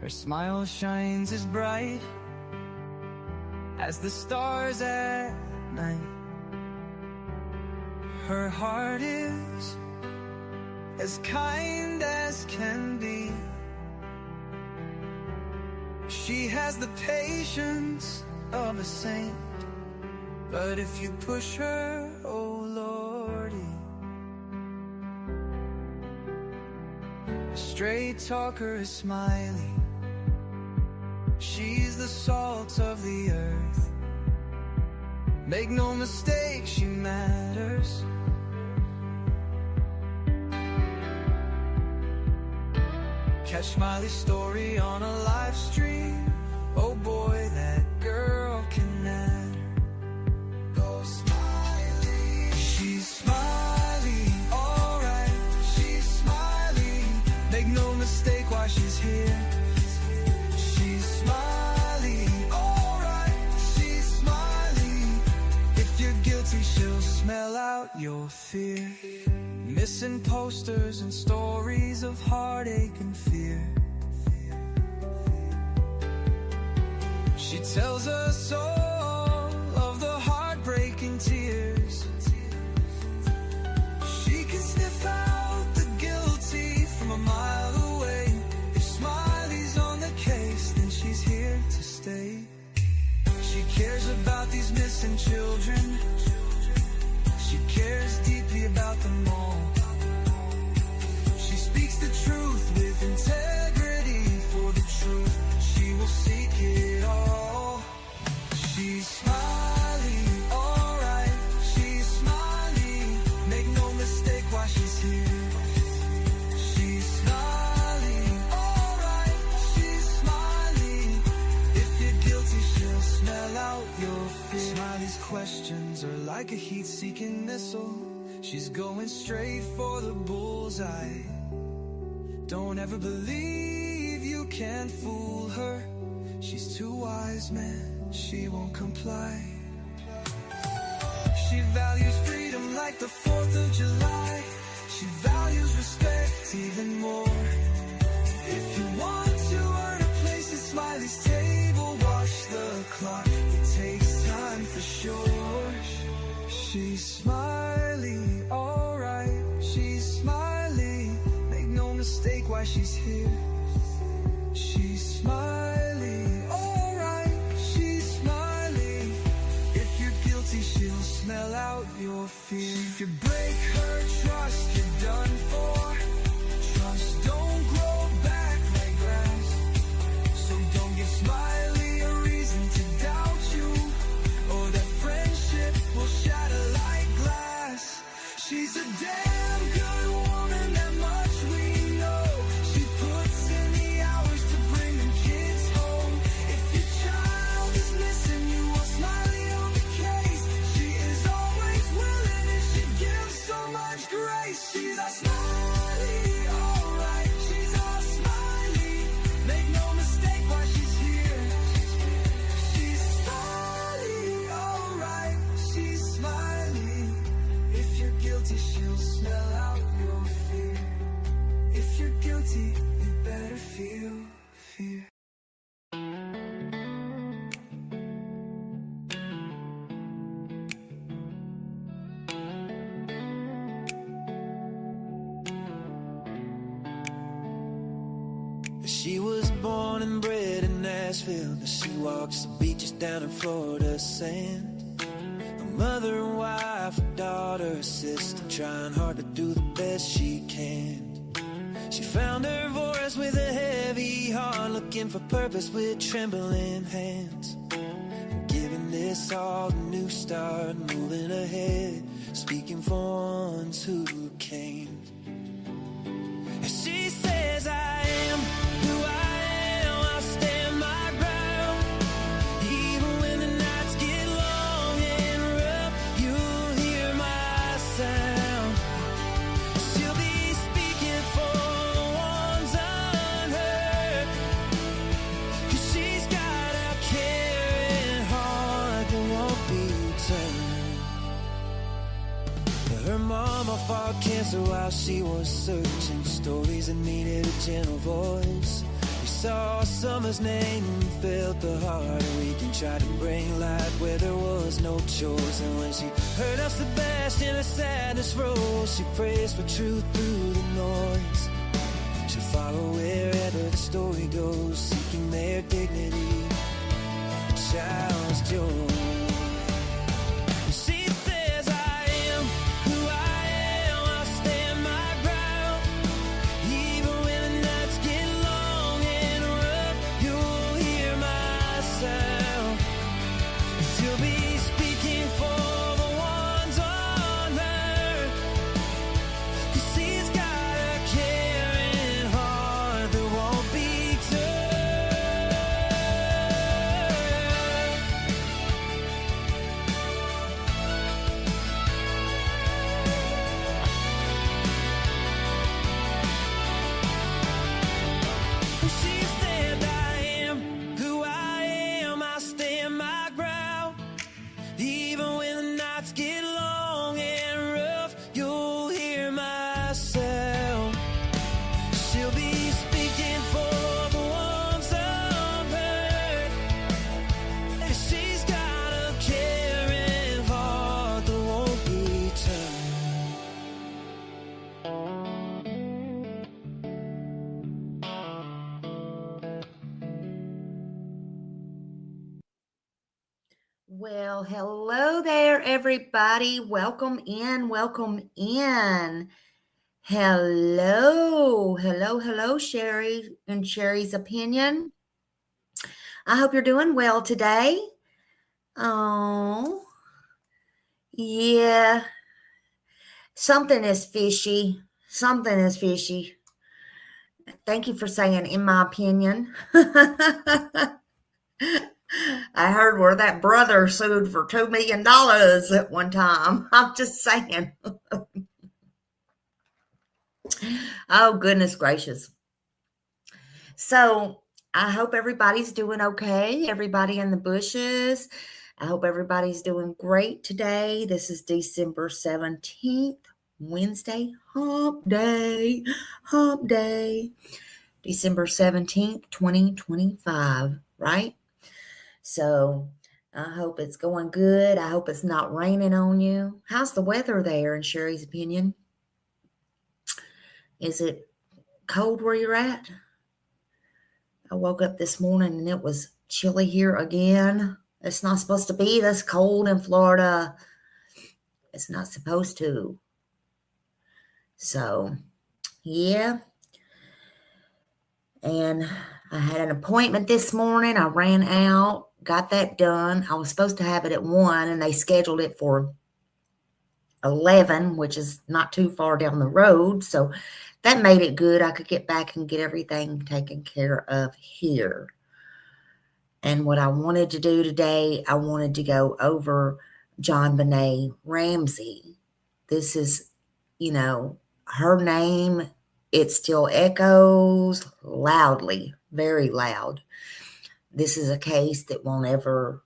Her smile shines as bright as the stars at night. Her heart is as kind as can be. She has the patience of a saint, but if you push her, oh Lordy. A straight talker is Smiley. She's the salt of the earth. Make no mistake, she matters. Catch Smiley's story on a live stream. Oh boy, that girl can matter. Go Smiley. She's Smiley, alright. She's Smiley. Make no mistake why she's here. She's Smiley, alright. She's Smiley. If you're guilty, she'll smell out your fear. Missing posters and stories of heartache and fear. She tells us all of the heartbreaking tears. She can sniff out the guilty from a mile away. If Smiley's on the case, then she's here to stay. She cares about these missing children. She cares deeply about them all. She speaks the truth with integrity. For the truth, she will seek it all. She's Smiley, alright. She's Smiley. Make no mistake why she's here. She's Smiley, alright. She's Smiley. If you're guilty, she'll smell out your fear. Smiley's questions are like a heat-seeking missile. She's going straight for the bullseye. Don't ever believe you can fool her. She's too wise, man, she won't comply. She values freedom like the 4th of July. She values respect even more. If you want to earn a place at Smiley's table, watch the clock, it takes time for sure. She's Smiley, alright. She's Smiley. Make no mistake why she's here. She's Smiley, alright. She's Smiley. If you're guilty, she'll smell out your fear. If you break her trust, you're done for. Trust don't grow back like grass. So don't give Smiley a reason to doubt you, or that friendship will shatter like glass. She's a damn good woman, that much we know. She puts in the hours to bring them kids home. If your child is missing, you want Smiley on the case. She is always willing and she gives so much grace. She's a Smiley, alright. She's a Smiley. Make no mistake why she's here. She's Smiley, alright. She's Smiley. If you're guilty, she'll smell out your fear. If you're guilty, you better feel fear. She was born and bred in Nashville. Now she walks the beaches down in Florida sand. A mother, a wife, a daughter, a sister, trying hard to do the best she can. She found her voice with a heavy heart, looking for purpose with trembling hands. And giving this all a new start, moving ahead, speaking for ones who came. She says, I am who I am, I'll stand my ground. Even when the nights get long and rough, you'll hear my sound. She'll be speaking for the ones unheard, 'cause she's got a caring heart that won't be turned. Her mama fought cancer while she was searching, stories that needed a gentle voice. You saw summer's name and felt the heart weak and tried to bring light where there was no choice. And when she heard us the best in a sadness rose, she prays for truth through the noise. She'll follow wherever the story goes, seeking their dignity, a child's joy. She says, I am who I am, I'll stand my ground. Even when the nights get long and rough, you'll hear my sound. She'll be speaking for the ones on her, 'cause she's got a caring heart that won't be turned. She said, I am who I am, I stand my ground. Even when the nights get long and rough, you'll hear my sound. She'll be speaking for the ones unheard. She's got a caring heart that won't be turned. Well, hello there, everybody. Welcome in. Welcome in. Hello, Sherry and Sherry's Opinion. I hope you're doing well today. Oh, yeah. Something is fishy. Something is fishy. Thank you for saying, in my opinion. I heard where that brother sued for $2 million at one time. I'm just saying. Oh, goodness gracious. So I hope everybody's doing okay. Everybody in the bushes. I hope everybody's doing great today. This is December 17th, Wednesday, hump day. December 17th, 2025, right? So I hope it's going good. I hope it's not raining on you. How's the weather there in Sherry's Opinion? Is it cold where you're at? I woke up this morning and it was chilly here again. It's not supposed to be this cold in Florida. It's not supposed to. So, yeah. And I had an appointment this morning. I ran out, got that done. I was supposed to have it at 1 and they scheduled it for 11, which is not too far down the road. So that made it good. I could get back and get everything taken care of here. And what I wanted to do today, I wanted to go over JonBenet Ramsey. This is, her name, it still echoes loudly, very loud. This is a case that won't ever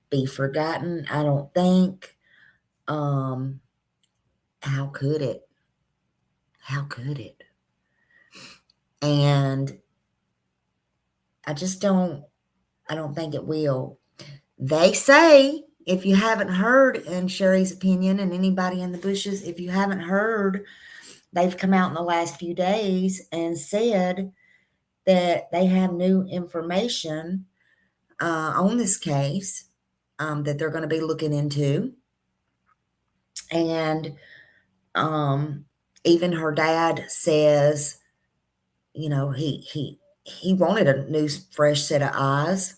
be forgotten, I don't think. How could it? How could it? And I don't think it will. They say, if you haven't heard, in Sherry's Opinion and anybody in the bushes, if you haven't heard, they've come out in the last few days and said that they have new information on this case that they're going to be looking into. And even her dad says, he wanted a new, fresh set of eyes.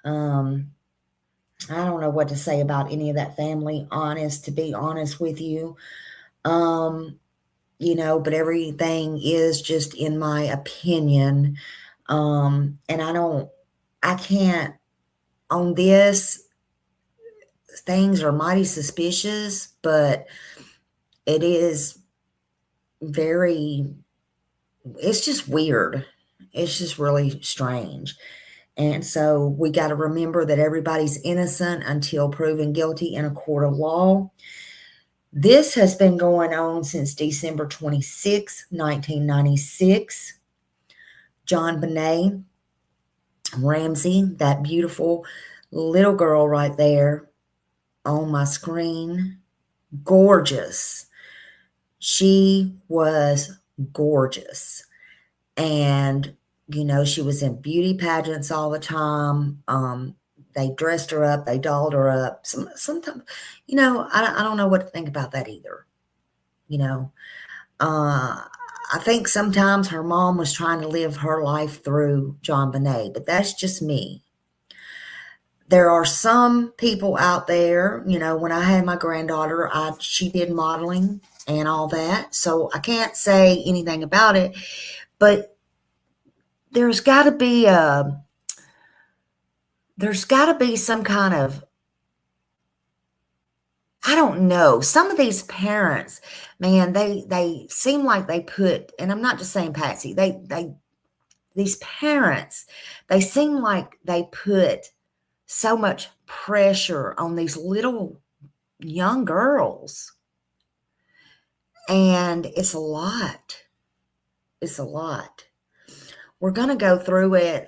I don't know what to say about any of that family, to be honest with you. But everything is just in my opinion. And I can't, on this, things are mighty suspicious, but it is it's just weird. It's just really strange. And so we got to remember that everybody's innocent until proven guilty in a court of law. This has been going on since December 26, 1996. JonBenet Ramsey, that beautiful little girl right there on my screen. Gorgeous. She was gorgeous. And, you know, she was in beauty pageants all the time. They dressed her up. They dolled her up. Sometimes, you know, I don't know what to think about that either. You know, I think sometimes her mom was trying to live her life through JonBenet, but that's just me. There are some people out there, you know, when I had my granddaughter, she did modeling and all that. So I can't say anything about it, but there's got to be some kind of, I don't know. Some of these parents, man, they seem like they put, and I'm not just saying Patsy, these parents, they seem like they put so much pressure on these little young girls. And it's a lot. It's a lot. We're going to go through it.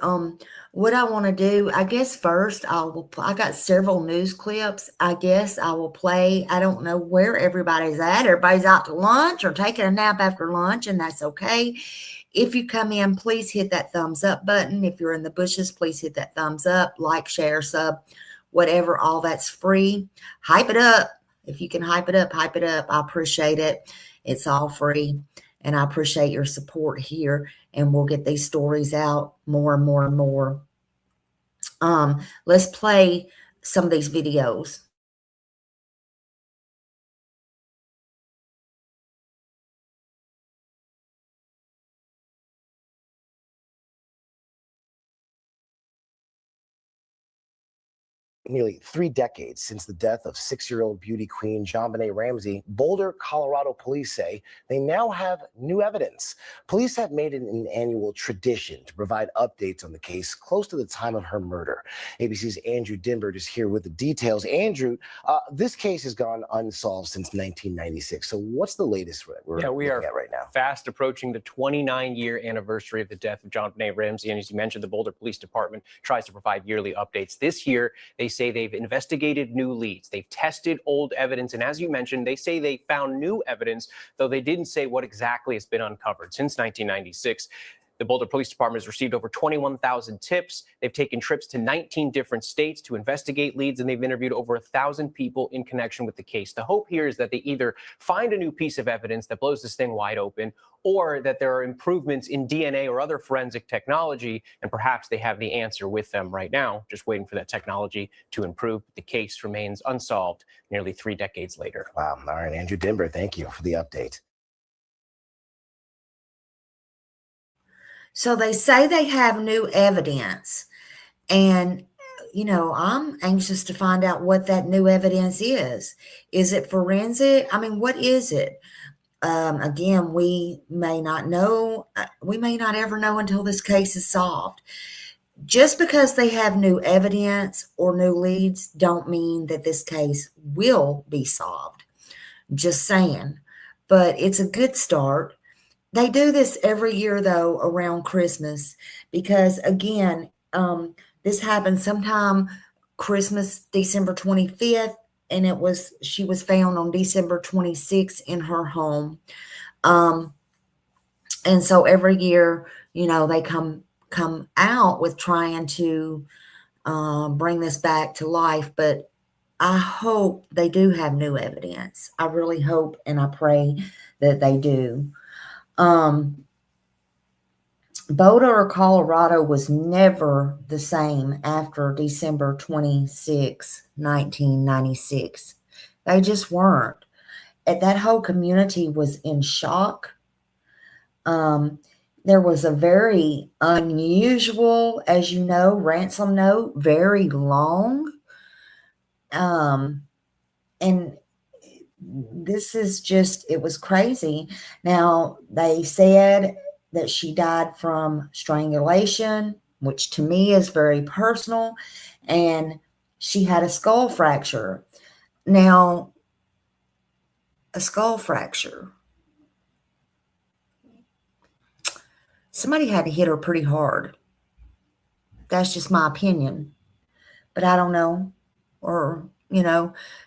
What I want to do, I guess first I got several news clips. I guess I will play. I don't know where everybody's at. Everybody's out to lunch or taking a nap after lunch, and that's okay. If you come in, please hit that thumbs up button. If you're in the bushes, please hit that thumbs up, like, share, sub, whatever. All that's free. Hype it up. If you can hype it up, hype it up. I appreciate it. It's all free. And I appreciate your support here. And we'll get these stories out more and more and more. Let's play some of these videos. Nearly 3 decades since the death of 6-year-old beauty queen JonBenet Ramsey, Boulder, Colorado police say they now have new evidence. Police have made it an annual tradition to provide updates on the case close to the time of her murder. ABC's Andrew Dinbert is here with the details. Andrew, this case has gone unsolved since 1996. So what's the latest we're looking at right now? Fast approaching the 29-year anniversary of the death of JonBenet Ramsey. And as you mentioned, the Boulder Police Department tries to provide yearly updates. This year, they say they've investigated new leads. They've tested old evidence. And as you mentioned, they say they found new evidence, though they didn't say what exactly has been uncovered since 1996. The Boulder Police Department has received over 21,000 tips. They've taken trips to 19 different states to investigate leads, and they've interviewed over 1,000 people in connection with the case. The hope here is that they either find a new piece of evidence that blows this thing wide open, or that there are improvements in DNA or other forensic technology, and perhaps they have the answer with them right now, just waiting for that technology to improve. The case remains unsolved nearly 3 decades later. Wow. All right, Andrew Dinbert, thank you for the update. So they say they have new evidence, and, you know, I'm anxious to find out what that new evidence is. Is it forensic? I mean, what is it? Again, we may not know. We may not ever know until this case is solved. Just because they have new evidence or new leads don't mean that this case will be solved. Just saying. But it's a good start. They do this every year, though, around Christmas, because, again, this happened sometime Christmas, December 25th, and she was found on December 26th in her home. And so every year, you know, they come out with trying to bring this back to life, but I hope they do have new evidence. I really hope and I pray that they do. Boulder, Colorado was never the same after December 26, 1996. They just weren't. That whole community was in shock. There was a very unusual, as you know, ransom note, very long. And this is just, it was crazy. Now, they said that she died from strangulation, which to me is very personal, and she had a skull fracture. Now, a skull fracture. Somebody had to hit her pretty hard. That's just my opinion. But I don't know. Or,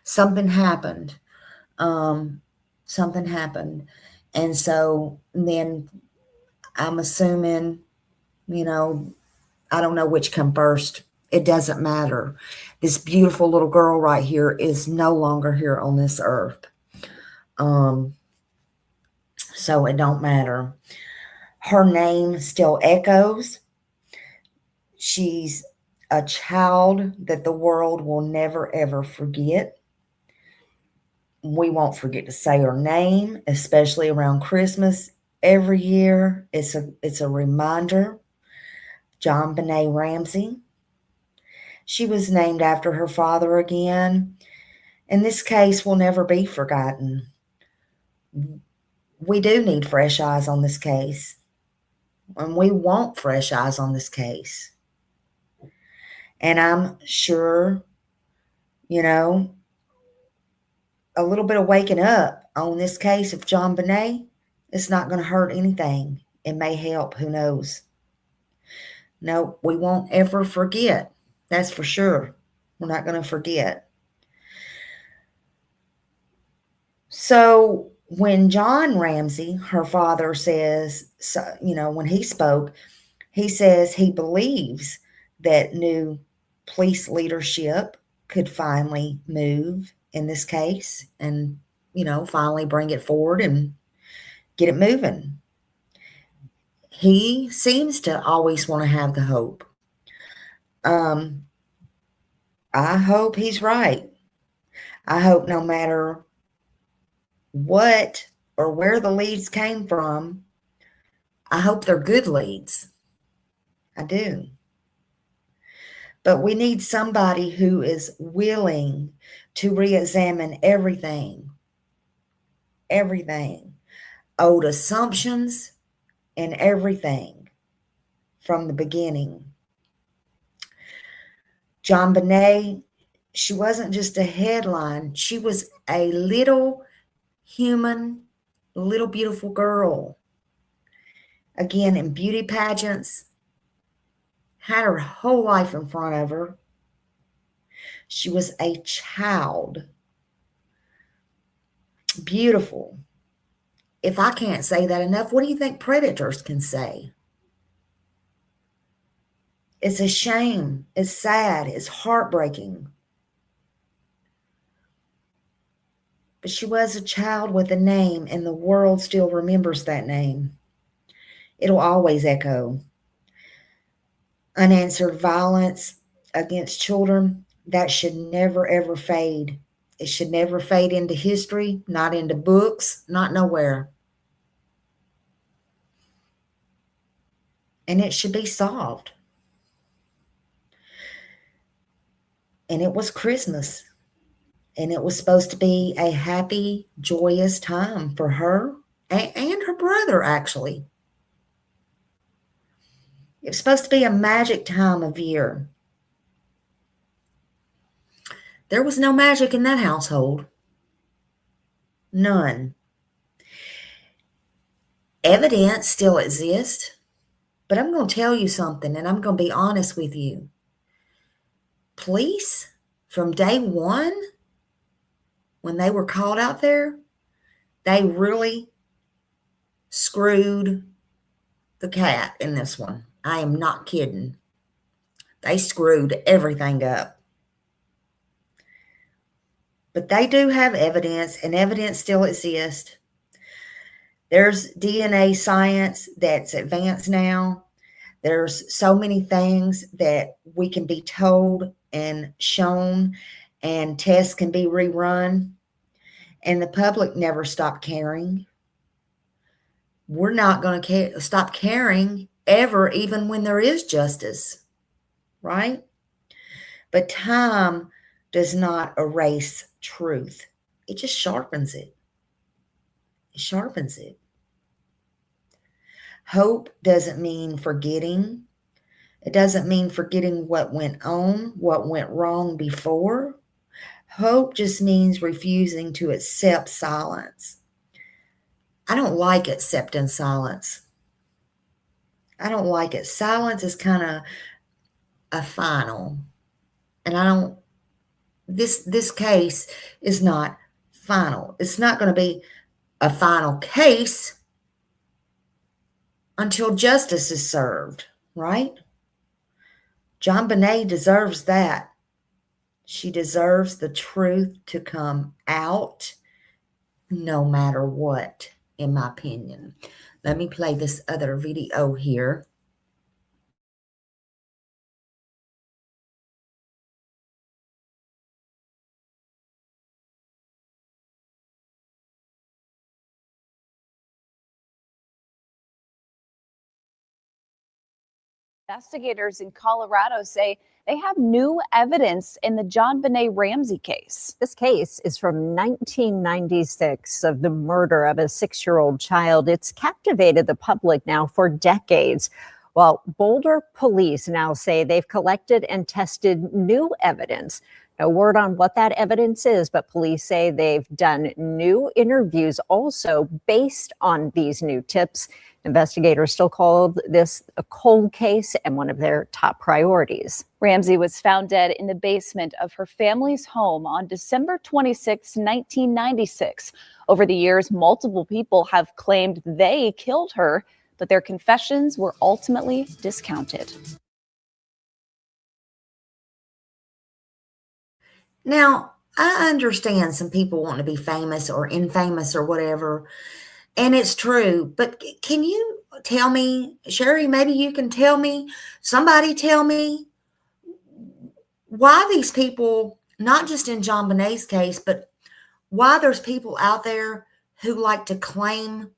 something happened. Something happened. And so then I'm assuming, I don't know which come first. It doesn't matter. This beautiful little girl right here is no longer here on this earth. So it don't matter. Her name still echoes. She's a child that the world will never, ever forget. We won't forget to say her name, especially around Christmas. Every year, it's a reminder. JonBenet Ramsey. She was named after her father again, and this case will never be forgotten. We do need fresh eyes on this case, and we want fresh eyes on this case. And I'm sure, a little bit of waking up on this case of JonBenet, it's not going to hurt anything. It may help, who knows. No, we won't ever forget. That's for sure. We're not going to forget. So when John Ramsey, her father, says, when he spoke, he says he believes that new police leadership could finally move in this case and, finally bring it forward and get it moving. He seems to always want to have the hope. I hope he's right. I hope no matter what or where the leads came from, I hope they're good leads. I do. But we need somebody who is willing to re-examine everything, old assumptions and everything from the beginning. JonBenet, she wasn't just a headline. She was a little human, little beautiful girl. Again, in beauty pageants, had her whole life in front of her. She was a child. Beautiful. If I can't say that enough, what do you think predators can say? It's a shame. It's sad. It's heartbreaking. But she was a child with a name, and the world still remembers that name. It'll always echo. Unanswered violence against children, that should never, ever fade. It should never fade into history, not into books, not nowhere. And it should be solved. And it was Christmas. And it was supposed to be a happy, joyous time for her and her brother, actually. It was supposed to be a magic time of year. There was no magic in that household. None. Evidence still exists. But I'm going to tell you something, and I'm going to be honest with you. Police, from day one, when they were called out there, they really screwed the cat in this one. I am not kidding. They screwed everything up. But they do have evidence, and evidence still exists. There's DNA science that's advanced now. There's so many things that we can be told and shown, and tests can be rerun, and the public never stopped caring. We're not going to stop caring ever, even when there is justice, right? But time does not erase truth. It just sharpens it. It sharpens it. Hope doesn't mean forgetting. It doesn't mean forgetting what went on, what went wrong before. Hope just means refusing to accept silence. I don't like accepting silence. I don't like it. Silence is kind of a final. And I don't, this case is not final. It's not going to be a final case until justice is served, right? JonBenet deserves that. She deserves the truth to come out no matter what, in my opinion. Let me play this other video here. Investigators in Colorado say they have new evidence in the JonBenet Ramsey case. This case is from 1996 of the murder of a 6-year-old child. It's captivated the public now for decades. Well, Boulder police now say they've collected and tested new evidence. No word on what that evidence is, but police say they've done new interviews also based on these new tips. Investigators still call this a cold case and one of their top priorities. Ramsey was found dead in the basement of her family's home on December 26, 1996. Over the years, multiple people have claimed they killed her, but their confessions were ultimately discounted. Now, I understand some people want to be famous or infamous or whatever, and it's true, but can you tell me, Sherry, maybe you can tell me, somebody tell me why these people, not just in JonBenet's case, but why there's people out there who like to claim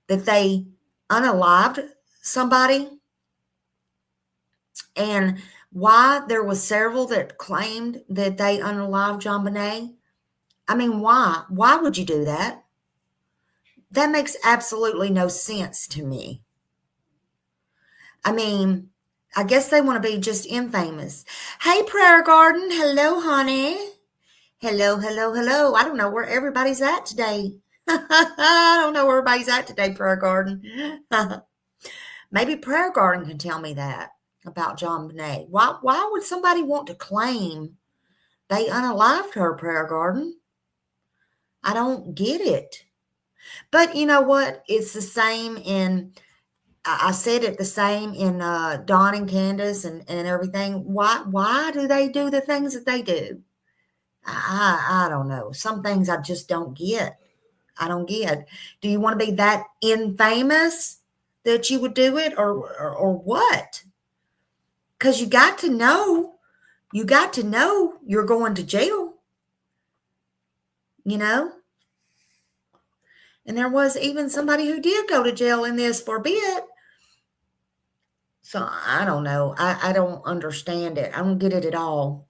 that they unalived somebody, and why there was several that claimed that they unalived JonBenet. I mean, why? Why would you do that? That makes absolutely no sense to me. I mean, I guess they want to be just infamous. Hey, Prayer Garden. Hello, honey. Hello, hello, hello. I don't know where everybody's at today. I don't know where everybody's at today, Prayer Garden. Maybe Prayer Garden can tell me that about JonBenet. Why would somebody want to claim they unalived her, Prayer Garden? I don't get it. But you know what? It's the same in, I said it the same in Dawn and Candace and everything. Why do they do the things that they do? I don't know. Some things I just don't get. I don't get. Do you want to be that infamous that you would do it, or what? Because you got to know you're going to jail, you know? And there was even somebody who did go to jail in this for a bit. So I don't know. I don't understand it. I don't get it at all.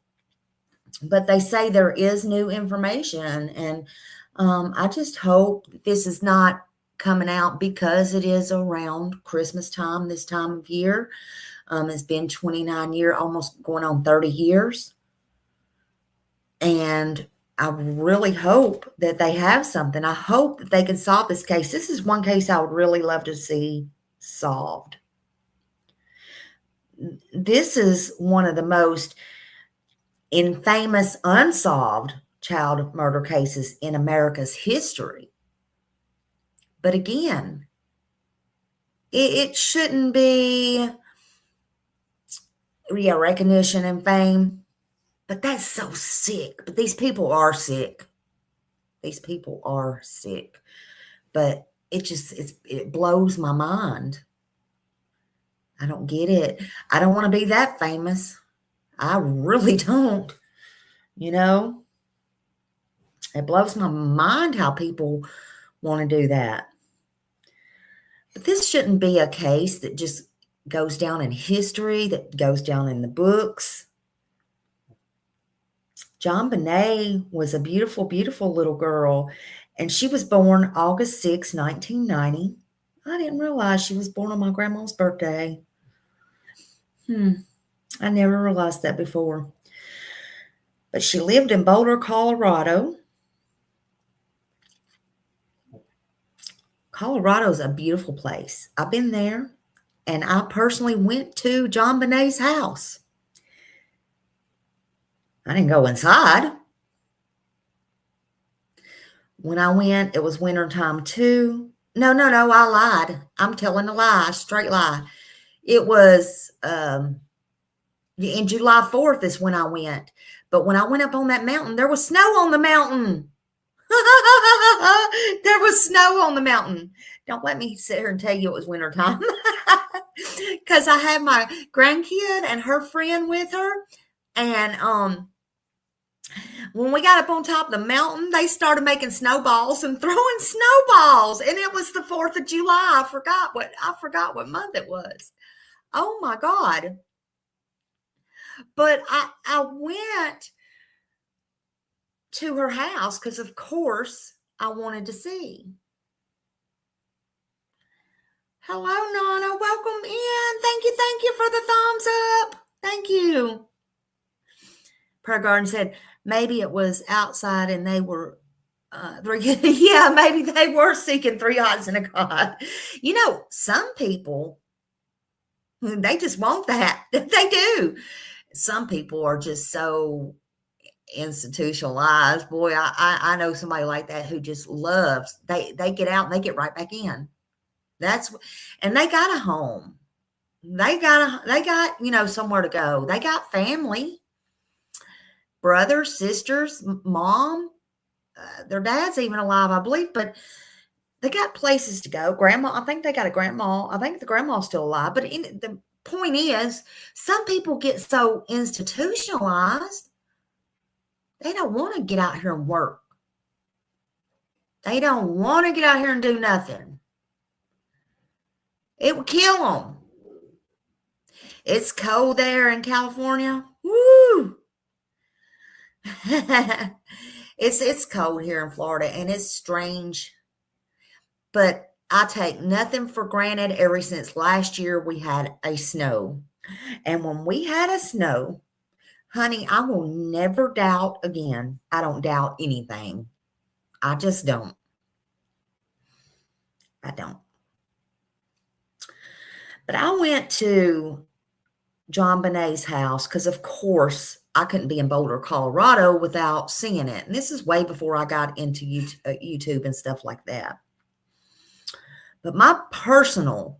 But they say there is new information. And I just hope this is not coming out because it is around Christmas time, this time of year. It's been 29 years, almost going on 30 years. And I really hope that they have something. I hope that they can solve this case. This is one case I would really love to see solved. This is one of the most infamous unsolved child murder cases in America's history. But again, it shouldn't be recognition and fame. But that's so sick. But these people are sick. These people are sick. But it blows my mind. I don't get it. I don't want to be that famous. I really don't. You know? It blows my mind how people want to do that. But this shouldn't be a case that just goes down in history, that goes down in the books. JonBenet was a beautiful, beautiful little girl, and she was born August 6, 1990. I didn't realize she was born on my grandma's birthday. I never realized that before. But she lived in Boulder, Colorado. Colorado's a beautiful place. I've been there. And I personally went to JonBenet's house. I didn't go inside. When I went, it was wintertime too. No, I lied. I'm telling a lie, straight lie. It was in July 4th is when I went. But when I went up on that mountain, there was snow on the mountain. There was snow on the mountain. Don't let me sit here and tell you it was wintertime. Because I had my grandkid and her friend with her. And when we got up on top of the mountain, they started making snowballs and throwing snowballs. And it was the 4th of July. I forgot what month it was. Oh my God. But I went to her house because, of course, I wanted to see. Hello, Nana. Welcome in. Thank you for the thumbs up. Thank you. Prayer Garden said maybe it was outside and they were, yeah, maybe they were seeking 3 odds and a God. You know, some people, they just want that. They do. Some people are just so institutionalized. Boy, I know somebody like that who just loves, they get out and they get right back in. And they got a home. They got, you know, somewhere to go. They got family, brothers, sisters, mom, their dad's even alive, I believe, but they got places to go. Grandma, I think they got a grandma. I think the grandma's still alive. But the point is, some people get so institutionalized, they don't want to get out here and work. They don't want to get out here and do nothing. It would kill them. It's cold there in California. Woo! It's cold here in Florida, and it's strange. But I take nothing for granted. Ever since last year, we had a snow. And when we had a snow, honey, I will never doubt again. I don't doubt anything. I just don't. I don't. But I went to JonBenet's house because, of course, I couldn't be in Boulder, Colorado without seeing it. And this is way before I got into YouTube and stuff like that. But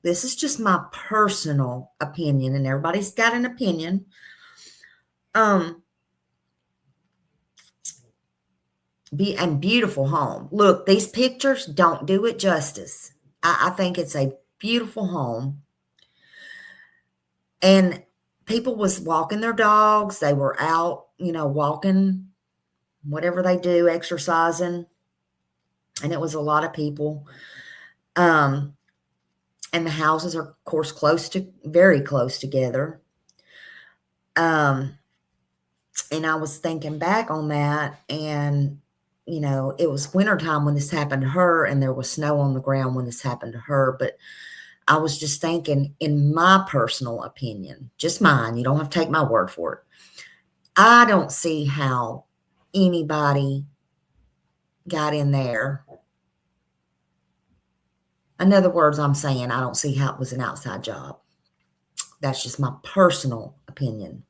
this is just my personal opinion, and everybody's got an opinion. Beautiful home. Look, these pictures don't do it justice. I think it's a beautiful home. And people was walking their dogs. They were out, you know, walking, whatever they do, exercising. And it was a lot of people. And the houses are, of course, very close together. And I was thinking back on that, and, you know, it was wintertime when this happened to her, and there was snow on the ground when this happened to her. But I was just thinking, in my personal opinion, just mine, you don't have to take my word for it, I don't see how anybody got in there. In other words, I'm saying I don't see how it was an outside job. That's just my personal opinion.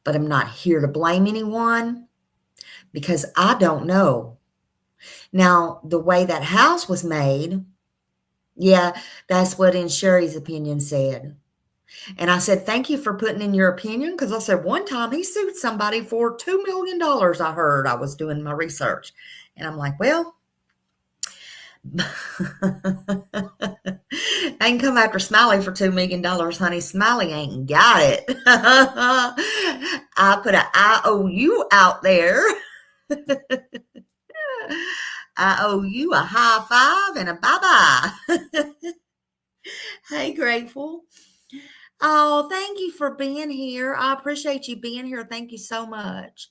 But I'm not here to blame anyone because I don't know. Now, the way that house was made, yeah, that's what in Sherry's opinion said. And I said, thank you for putting in your opinion, because I said one time he sued somebody for $2 million. I heard. I was doing my research. And I'm like, well, I can come after Smiley for $2 million, honey. Smiley ain't got it. I put an IOU out there. I owe you a high five and a bye-bye. Hey, Grateful. Oh, thank you for being here. I appreciate you being here. Thank you so much.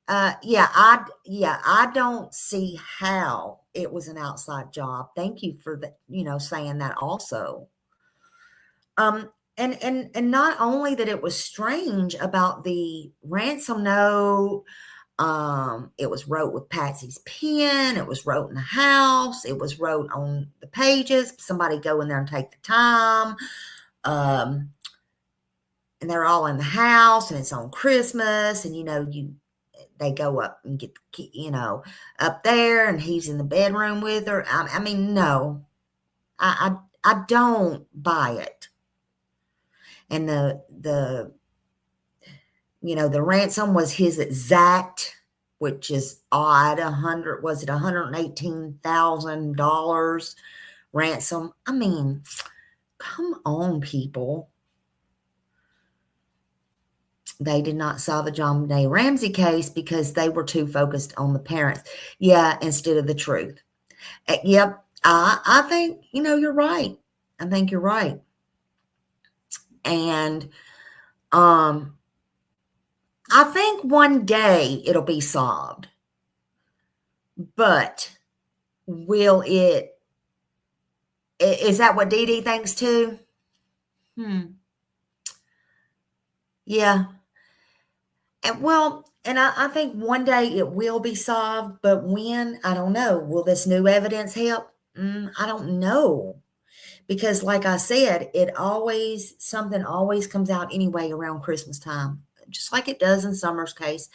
I don't see how it was an outside job. Thank you for saying that also. And not only that it was strange about the ransom note, It was wrote with Patsy's pen. It was wrote in the house. It was wrote on the pages. Somebody go in there and take the time. And they're all in the house, and it's on Christmas, and they go up and get up there, and he's in the bedroom with her. I mean, no, I don't buy it. And the ransom was his exact, which is odd. Was it $118,000 ransom? I mean, come on, people. They did not solve the JonBenet Ramsey case because they were too focused on the parents. Yeah, instead of the truth. Yep, I think, you're right. I think you're right. And I think one day it'll be solved. But will it? Is that what Dee Dee thinks too? Yeah. And I think one day it will be solved, but when, I don't know. Will this new evidence help? I don't know. Because like I said, something always comes out anyway around Christmas time, just like it does in Summer's case,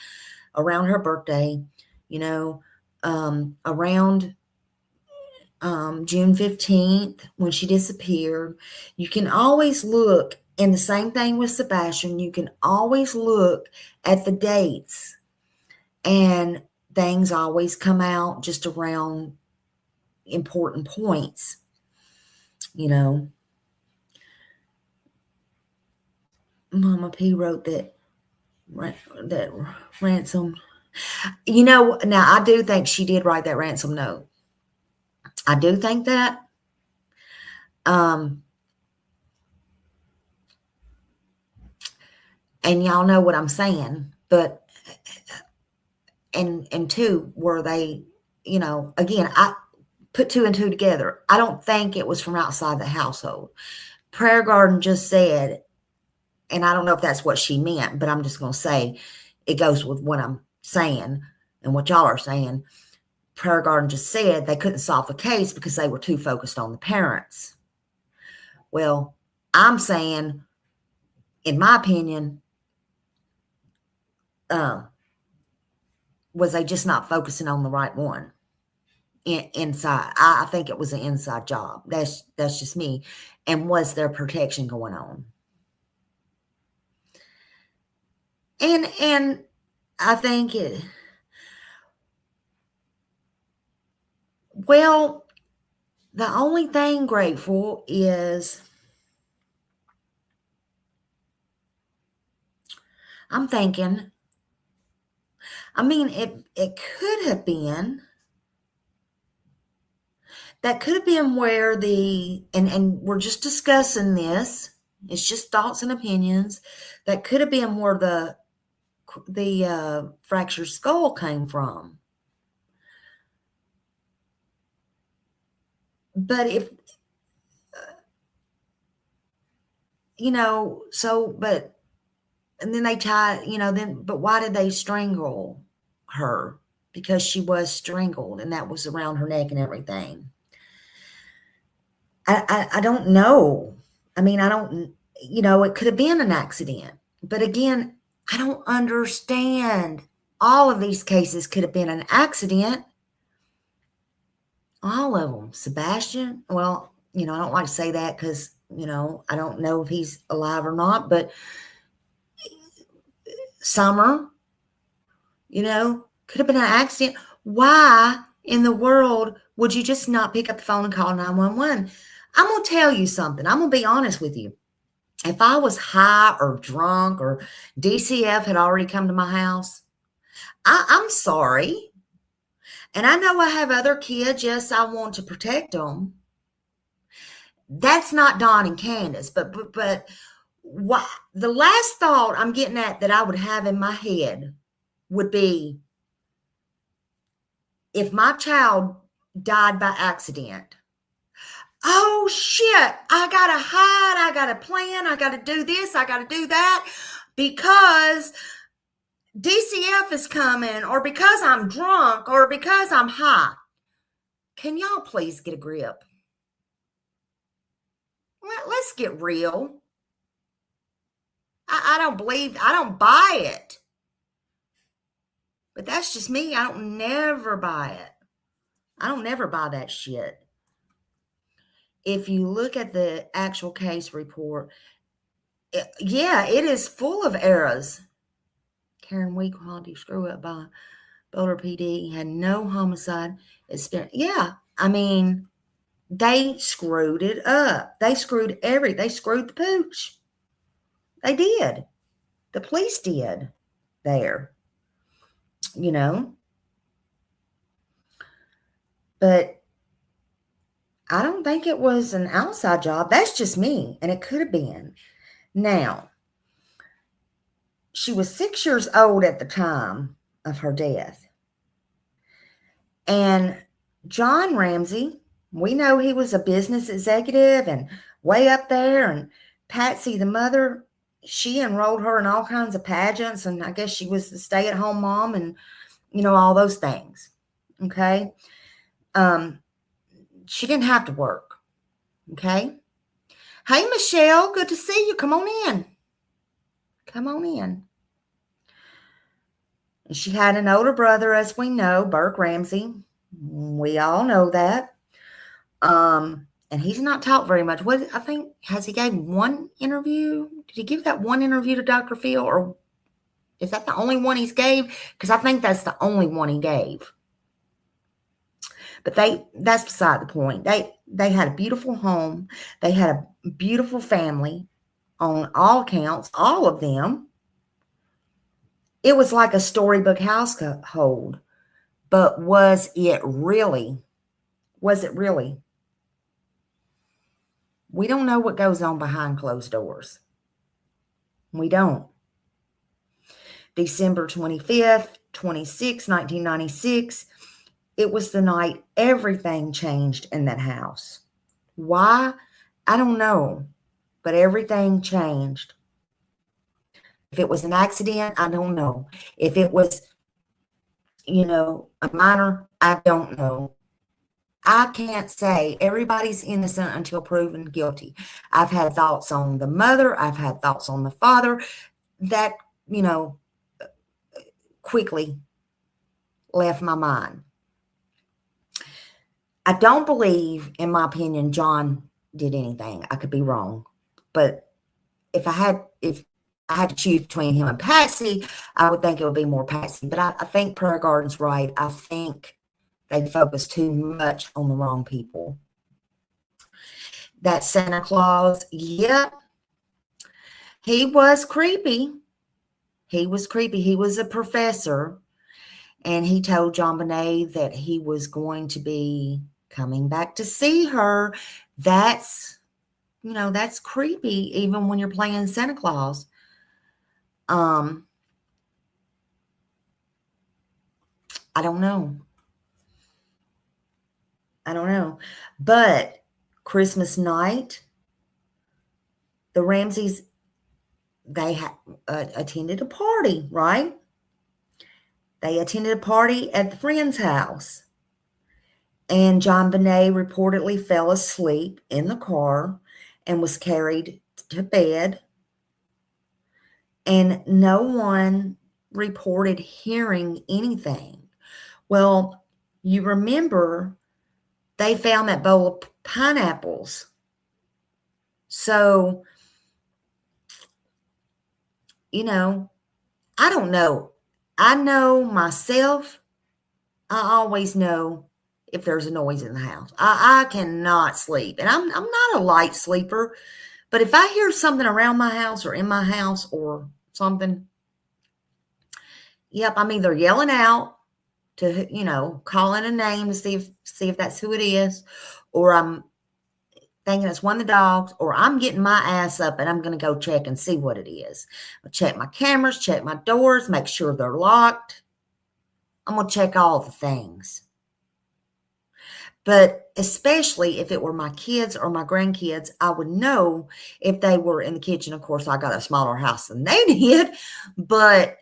around her birthday, around June 15th when she disappeared. You can always look, and the same thing with Sebastian, you can always look at the dates, and things always come out just around important points. Mama P wrote that ransom. Now I do think she did write that ransom note. I do think that. And y'all know what I'm saying, but and two, were they, again, I put two and two together. I don't think it was from outside the household. Prayer Garden just said, and I don't know if that's what she meant, but I'm just going to say it goes with what I'm saying and what y'all are saying. Prayer Garden just said they couldn't solve the case because they were too focused on the parents. Well, I'm saying, in my opinion, was they just not focusing on the right one inside? I think it was an inside job. That's just me. And was there protection going on? And I think the only thing grateful is I'm thinking, it could have been, that could have been where and we're just discussing this, it's just thoughts and opinions, that could have been where the fractured skull came from. But if, and then they tie, but why did they strangle her? Because she was strangled, and that was around her neck and everything. I don't know. I don't, it could have been an accident. But again, I don't understand. All of these cases could have been an accident. All of them. Sebastian, well, I don't like to say that because, I don't know if he's alive or not, but Summer, could have been an accident. Why in the world would you just not pick up the phone and call 911? I'm going to tell you something. I'm going to be honest with you. If I was high or drunk or DCF had already come to my house, I'm sorry. And I know I have other kids. Yes, I want to protect them. That's not Dawn and Candace. But what the last thought I'm getting at that I would have in my head would be, if my child died by accident, oh shit, I gotta hide, I gotta plan, I gotta do this, I gotta do that, because DCF is coming, or because I'm drunk, or because I'm high. Can y'all please get a grip? Let's get real. I don't buy it. But that's just me. I don't never buy it. I don't never buy that shit. If you look at the actual case report, it is full of errors. Karen Weak quality screw up by Boulder PD, had no homicide experience. Yeah, I mean, they screwed it up. They screwed the pooch. They did. The police did there, you know. But I don't think it was an outside job. That's just me, and it could have been. Now, she was 6 years old at the time of her death. And John Ramsey, we know he was a business executive and way up there. And Patsy, the mother, she enrolled her in all kinds of pageants. And I guess she was the stay-at-home mom and, you know, all those things. Okay. She didn't have to work. Okay. Hey, Michelle, good to see you. Come on in. Come on in. And she had an older brother, as we know, Burke Ramsey. We all know that. And he's not talked very much. I think, has he gave one interview? Did he give that one interview to Dr. Phil, or is that the only one he's gave? Because I think that's the only one he gave. But that's beside the point. They had a beautiful home. They had a beautiful family on all accounts, all of them. It was like a storybook household. But was it really? Was it really? We don't know what goes on behind closed doors. We don't. December 25th, 1996, it was the night everything changed in that house. Why? I don't know, but everything changed. If it was an accident, I don't know. If it was, a minor, I don't know. I can't say everybody's innocent until proven guilty. I've had thoughts on the mother. I've had thoughts on the father that, quickly left my mind. I don't believe, in my opinion, John did anything. I could be wrong. But if I had to choose between him and Patsy, I would think it would be more Patsy. But I think Prayer Garden's right. I think they focus too much on the wrong people. That Santa Claus, yeah, he was creepy. He was creepy. He was a professor, and he told JonBenet that he was going to be coming back to see her. That's creepy, even when you're playing Santa Claus. I don't know. But Christmas night, the Ramseys, they attended a party, right? They attended a party at the friend's house. And JonBenet reportedly fell asleep in the car and was carried to bed. And no one reported hearing anything. Well, you remember they found that bowl of pineapples. So, I don't know. I know myself, I always know if there's a noise in the house. I cannot sleep. And I'm not a light sleeper. But if I hear something around my house or in my house or something, yep, I'm either yelling out to, calling a name to see if that's who it is, or I'm thinking it's one of the dogs, or I'm getting my ass up and I'm going to go check and see what it is. I'll check my cameras, check my doors, make sure they're locked. I'm going to check all the things. But especially if it were my kids or my grandkids, I would know if they were in the kitchen. Of course, I got a smaller house than they did, but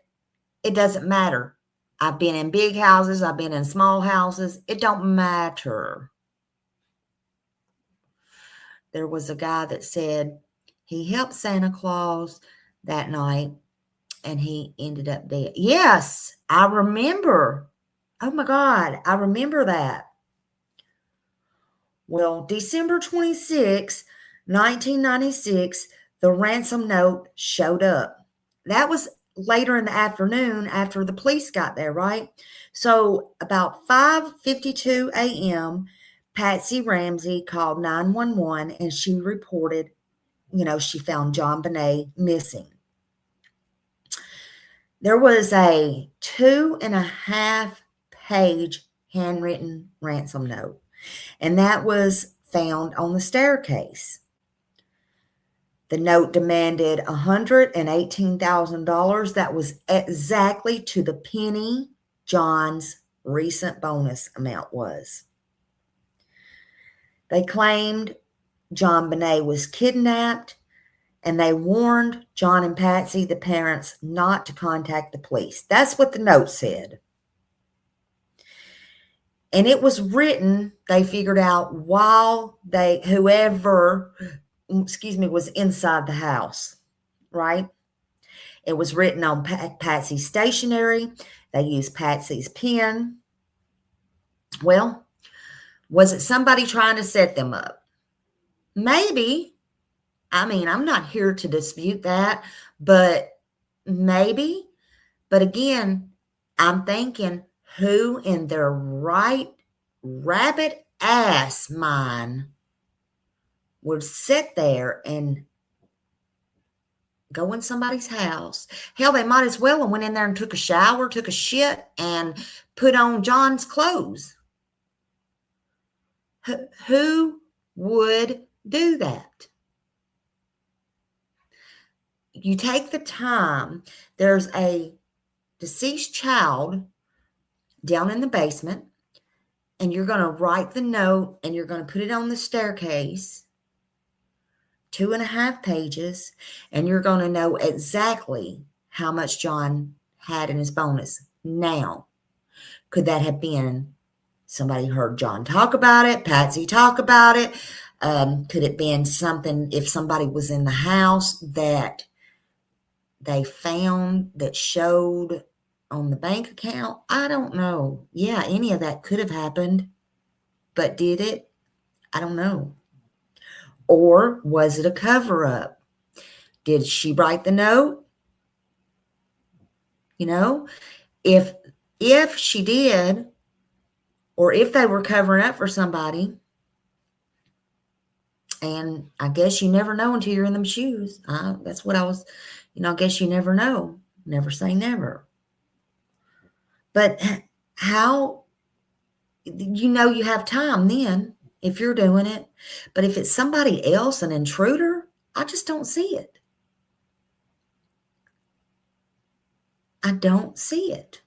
It doesn't matter. I've been in big houses. I've been in small houses. It don't matter. There was a guy that said he helped Santa Claus that night and he ended up dead. Yes, I remember. Oh my God, I remember that. Well, December 26, 1996, the ransom note showed up. That was later in the afternoon after the police got there, right? So about 5:52 a.m., Patsy Ramsey called 911 and she reported, she found JonBenet missing. There was a 2.5-page handwritten ransom note, and that was found on the staircase. The note demanded $118,000. That was exactly to the penny John's recent bonus amount was. They claimed JonBenet was kidnapped, and they warned John and Patsy, the parents, not to contact the police. That's what the note said. And it was written, they figured out, while whoever was inside the house, right? It was written on Patsy's stationery. They used Patsy's pen. Well, was it somebody trying to set them up? Maybe. I mean, I'm not here to dispute that, but maybe. But again, I'm thinking, who in their right rabbit ass mind would sit there and go in somebody's house? Hell, they might as well have went in there and took a shower, took a shit, and put on John's clothes. Who would do that? You take the time. There's a deceased child down in the basement, and you're going to write the note and you're going to put it on the staircase, 2.5 pages, and you're going to know exactly how much John had in his bonus. Now, could that have been somebody heard John talk about it, Patsy talk about it? Could it been something, if somebody was in the house that they found that showed on the bank account? I don't know. Yeah, any of that could have happened, but did it? I don't know. Or was it a cover-up? Did she write the note? If she did, or if they were covering up for somebody, and I guess you never know until you're in them shoes. That's what I was, I guess you never know. Never say never. But how, you have time then if you're doing it. But if it's somebody else, an intruder, I just don't see it. I don't see it.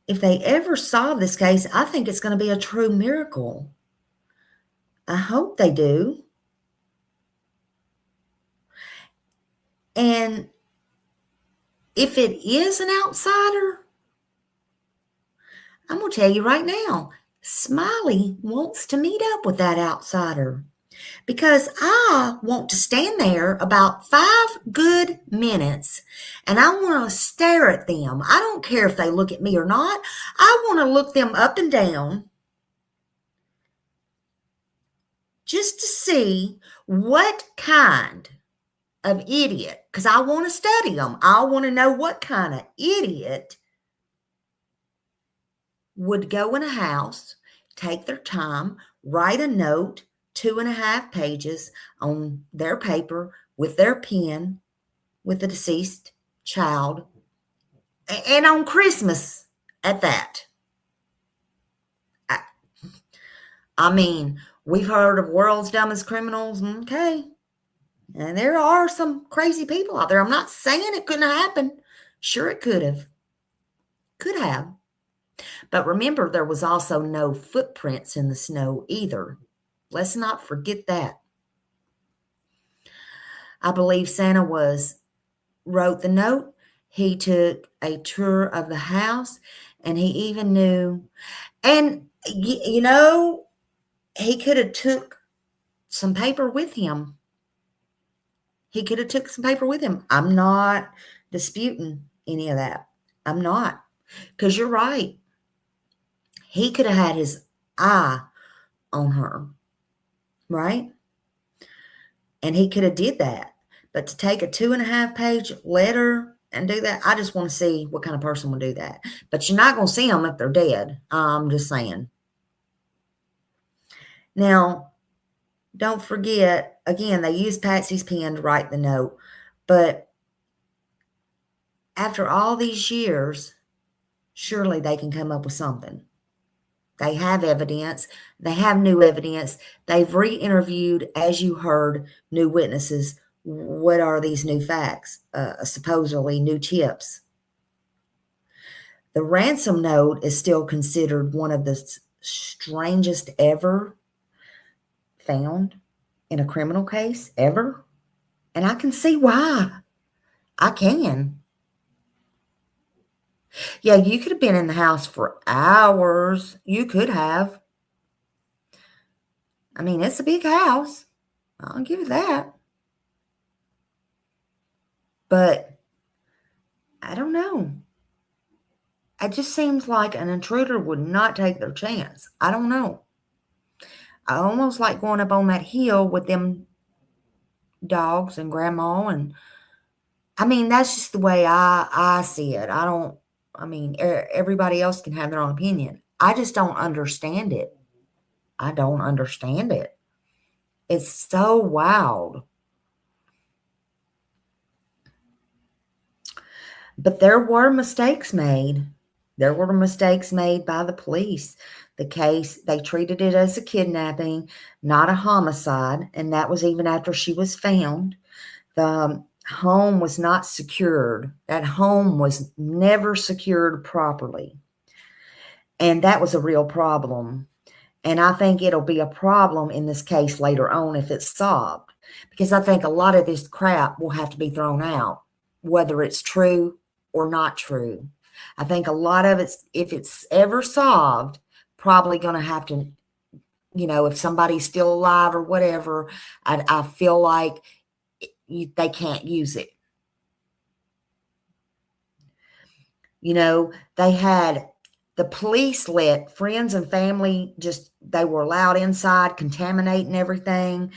If they ever solve this case, I think it's going to be a true miracle. I hope they do. And if it is an outsider, I'm going to tell you right now, Smiley wants to meet up with that outsider, because I want to stand there about 5 good minutes and I want to stare at them. I don't care if they look at me or not. I want to look them up and down just to see what kind of idiot, because I want to study them. I want to know what kind of idiot would go in a house, take their time, write a note, 2.5 pages on their paper with their pen, with the deceased child, and on Christmas at that. I mean, we've heard of world's dumbest criminals. Okay. And there are some crazy people out there. I'm not saying it couldn't happen. Sure, it could have. Could have. But remember, there was also no footprints in the snow either. Let's not forget that. I believe Santa wrote the note. He took a tour of the house, and he even knew, and you know, he could have took some paper with him. He could have took some paper with him. I'm not disputing any of that. I'm not. Because you're right. He could have had his eye on her, right? And he could have did that. But to take a 2.5-page letter and do that, I just want to see what kind of person would do that. But you're not going to see them if they're dead. I'm just saying. Now, don't forget, again, they used Patsy's pen to write the note. But after all these years, surely they can come up with something. They have evidence. They have new evidence. They've re-interviewed, as you heard, new witnesses. What are these new facts? Supposedly new tips. The ransom note is still considered one of the strangest ever found in a criminal case, ever. And I can see why. I can. Yeah, you could have been in the house for hours. You could have. I mean, it's a big house. I'll give you that. But I don't know. It just seems like an intruder would not take their chance. I don't know. I almost like going up on that hill with them dogs and grandma. And I mean, that's just the way I see it. Everybody else can have their own opinion. I just don't understand it. I don't understand it. It's so wild. But there were mistakes made. There were mistakes made by the police. The case, they treated it as a kidnapping, not a homicide, and that was even after she was found. The home was not secured. That home was never secured properly. And that was a real problem. And I think it'll be a problem in this case later on if it's solved. Because I think a lot of this crap will have to be thrown out, whether it's true or not true. I think a lot of it's, if it's ever solved, probably going to have to, if somebody's still alive or whatever, I feel like they can't use it. They had the police let friends and family they were allowed inside, contaminating everything.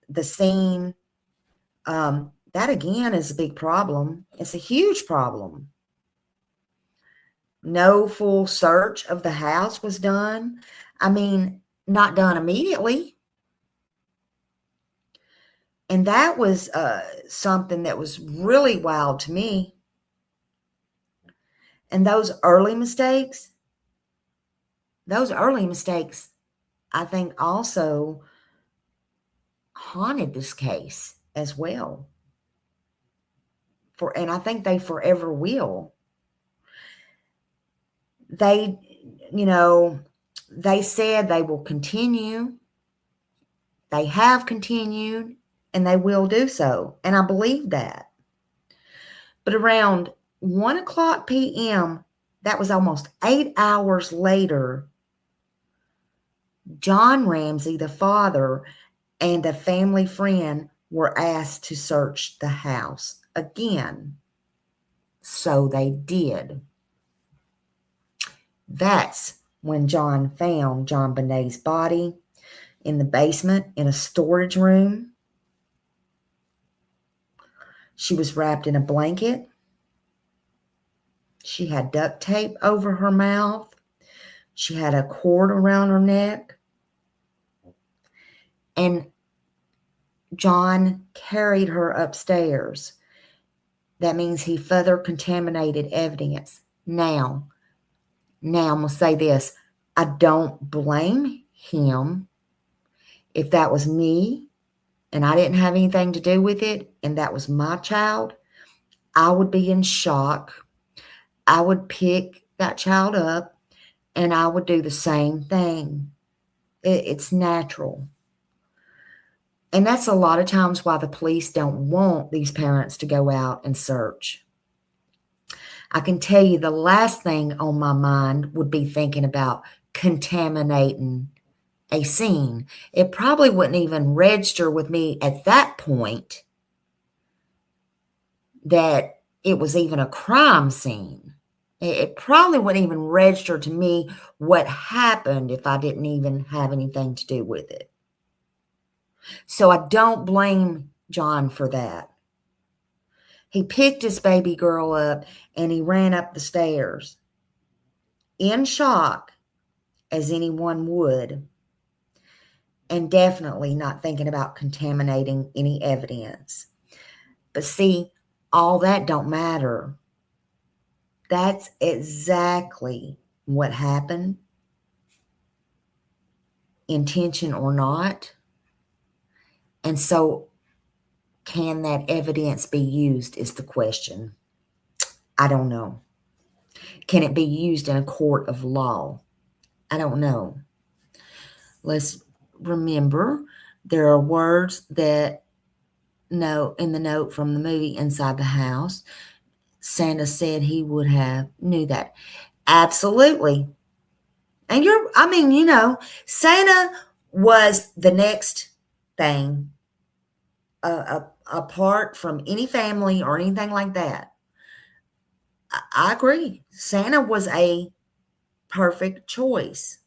The scene, that again is a big problem. It's a huge problem. No full search of the house was done. I mean, not done immediately. And that was something that was really wild to me. And those early mistakes, I think also haunted this case as well. And I think they forever will. They said they will continue. They have continued, and they will do so. And I believe that. But around 1:00 p.m., that was almost 8 hours later, John Ramsey, the father, and a family friend were asked to search the house again. So they did. That's when John found JonBenet's body in the basement in a storage room. She was wrapped in a blanket. She had duct tape over her mouth. She had a cord around her neck. And John carried her upstairs. That means he further contaminated evidence. Now I'm going to say this. I don't blame him. If that was me and I didn't have anything to do with it and that was my child, I would be in shock. I would pick that child up and I would do the same thing. It's natural. And that's a lot of times why the police don't want these parents to go out and search. I can tell you the last thing on my mind would be thinking about contaminating a scene. It probably wouldn't even register with me at that point that it was even a crime scene. It probably wouldn't even register to me what happened if I didn't even have anything to do with it. So I don't blame John for that. He picked his baby girl up and he ran up the stairs in shock, as anyone would, and definitely not thinking about contaminating any evidence. But see, all that don't matter. That's exactly what happened, intention or not. And so, can that evidence be used is the question. I don't know. Can it be used in a court of law? I don't know. Let's remember there are words that in the note from the movie Inside the House, Santa said he would have knew that. Absolutely. And Santa was the next thing apart from any family or anything like that. I agree. Santa was a perfect choice,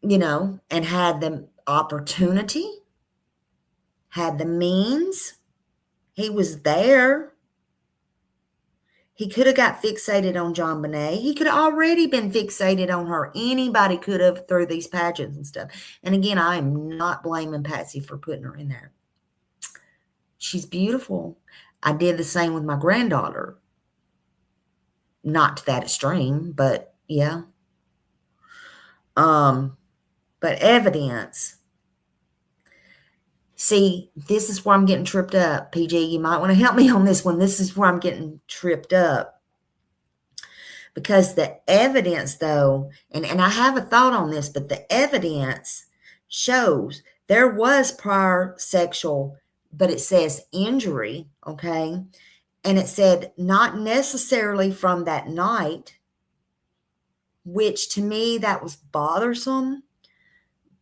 and had the opportunity, had the means. He was there. He could have got fixated on JonBenet. He could have already been fixated on her. Anybody could have through these pageants and stuff. And again, I am not blaming Patsy for putting her in there. She's beautiful. I did the same with my granddaughter. Not to that extreme, but yeah. But evidence. See, this is where I'm getting tripped up. PG, you might want to help me on this one. This is where I'm getting tripped up. Because the evidence, though, and I have a thought on this, but the evidence shows there was prior sexual, but it says injury, okay? And it said not necessarily from that night, which to me, that was bothersome.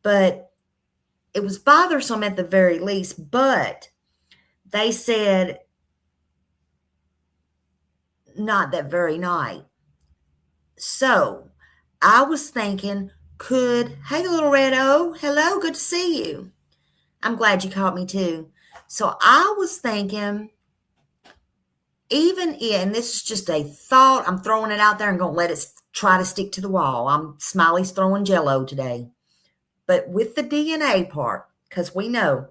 But it was bothersome at the very least, but they said not that very night. So I was thinking, hey, little Red O, hello, good to see you. I'm glad you caught me too. So I was thinking, and this is just a thought, I'm throwing it out there and going to let it try to stick to the wall. I'm Smiley's throwing Jell-O today. But with the DNA part, because we know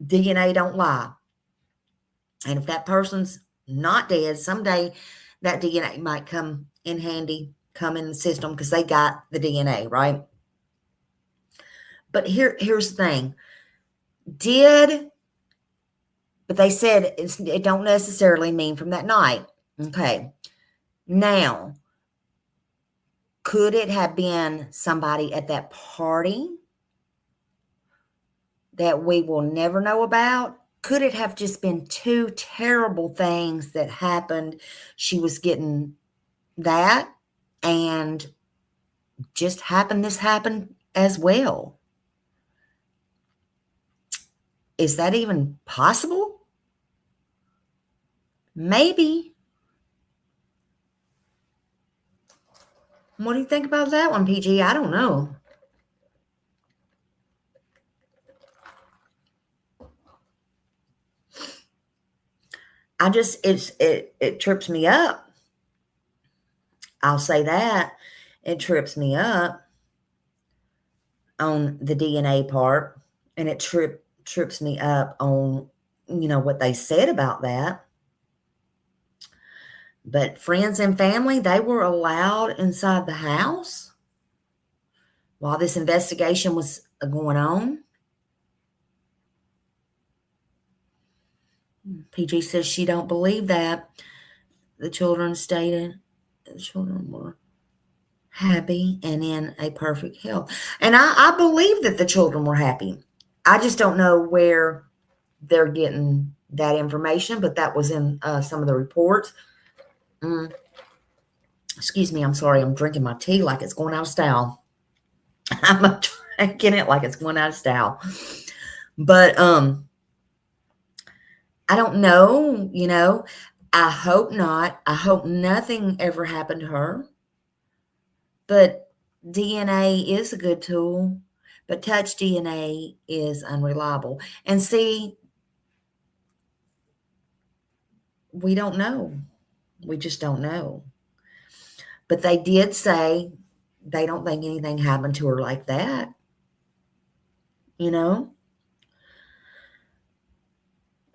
DNA don't lie. And if that person's not dead, someday that DNA might come in handy, come in the system because they got the DNA, right? But here's the thing. But they said it don't necessarily mean from that night. Okay. Now, could it have been somebody at that party that we will never know about? Could it have just been two terrible things that happened? She was getting that and just this happened as well. Is that even possible? Maybe. What do you think about that one, PG? I don't know. It trips me up. I'll say that. It trips me up on the DNA part, and it trips me up on, what they said about that. But friends and family, they were allowed inside the house while this investigation was going on. PG says she don't believe that. The children stated the children were happy and in a perfect health. And I believe that the children were happy. I just don't know where they're getting that information, but that was in some of the reports. Excuse me, I'm sorry. I'm drinking my tea like it's going out of style. I'm drinking it like it's going out of style. But I don't know, I hope not. I hope nothing ever happened to her. But DNA is a good tool, but touch DNA is unreliable. And see, we don't know. We just don't know. But they did say they don't think anything happened to her like that,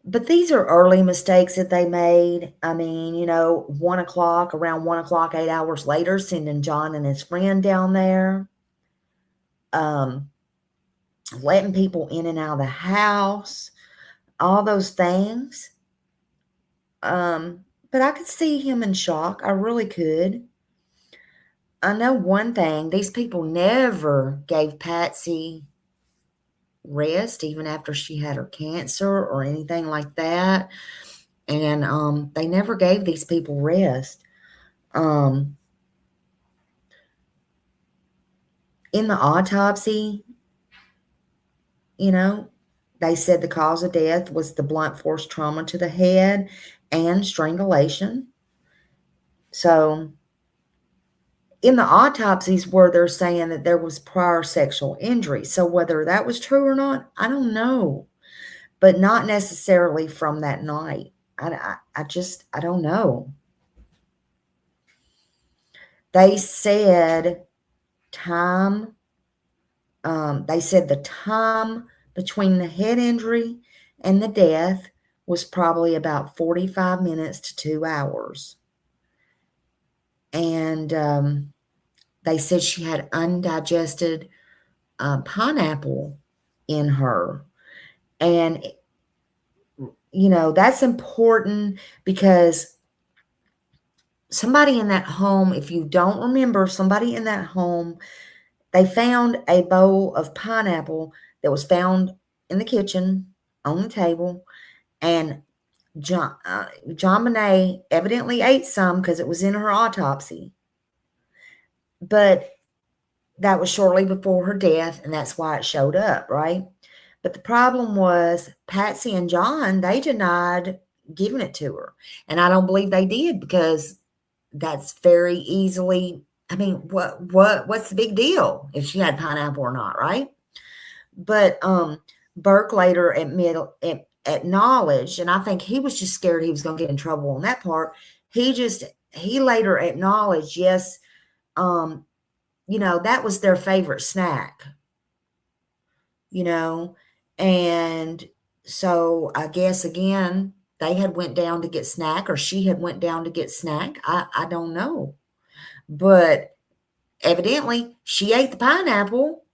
But these are early mistakes that they made. I mean, 1 o'clock, around 1 o'clock, 8 hours later, sending John and his friend down there, letting people in and out of the house, all those things. But I could see him in shock. I really could. I know one thing. These people never gave Patsy rest, even after she had her cancer or anything like that. And they never gave these people rest. In the autopsy, they said the cause of death was the blunt force trauma to the head and strangulation. So in the autopsies where they're saying that there was prior sexual injury. So whether that was true or not, I don't know. But not necessarily from that night. I don't know. They said the time between the head injury and the death was probably about 45 minutes to 2 hours. And they said she had undigested pineapple in her. And, that's important because somebody in that home, if you don't remember, somebody in that home, they found a bowl of pineapple that was found in the kitchen on the table. And JonBenet evidently ate some because it was in her autopsy. But that was shortly before her death, and that's why it showed up, right? But the problem was Patsy and John, they denied giving it to her. And I don't believe they did because that's very easily, I mean, what's the big deal if she had pineapple or not, right? But Burke later acknowledged, and I think he was just scared he was going to get in trouble on that part. He later acknowledged, yes, that was their favorite snack, and so I guess, again, they had went down to get snack, or she had went down to get snack. I don't know. But evidently she ate the pineapple.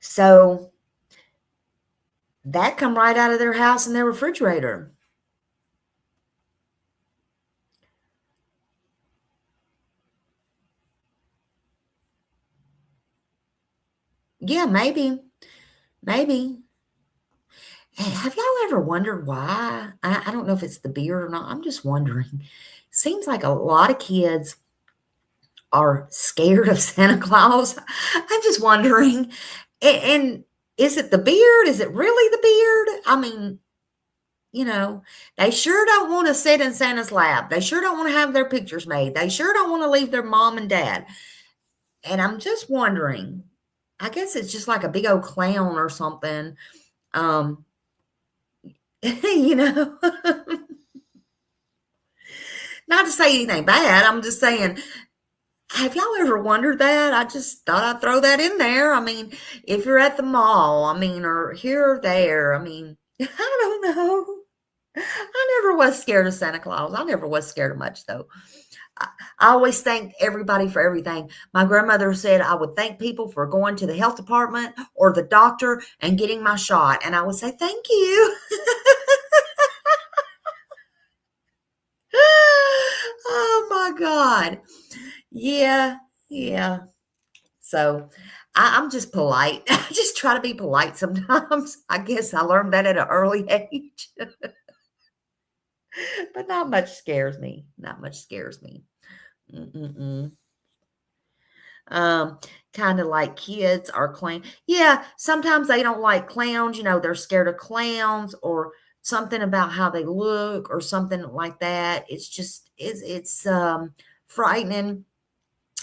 So that come right out of their house in their refrigerator. Yeah, maybe. Have y'all ever wondered why? I don't know if it's the beard or not. I'm just wondering. Seems like a lot of kids are scared of Santa Claus. I'm just wondering. And is it the beard? Is it really the beard? I mean, they sure don't want to sit in Santa's lap. They sure don't want to have their pictures made. They sure don't want to leave their mom and dad. And I'm just wondering, I guess it's just like a big old clown or something. Not to say anything bad. I'm just saying, have y'all ever wondered that? I just thought I'd throw that in there. I mean, if you're at the mall, or here or there, I don't know. I never was scared of Santa Claus. I never was scared of much, though. I always thanked everybody for everything. My grandmother said I would thank people for going to the health department or the doctor and getting my shot. And I would say, thank you. Oh, my God. Yeah, yeah. So I'm just polite. I just try to be polite sometimes. I guess I learned that at an early age. But not much scares me. Not much scares me. Mm-mm-mm. Um, kind of like kids are clown. Yeah, sometimes they don't like clowns. They're scared of clowns or something about how they look or something like that. It's frightening,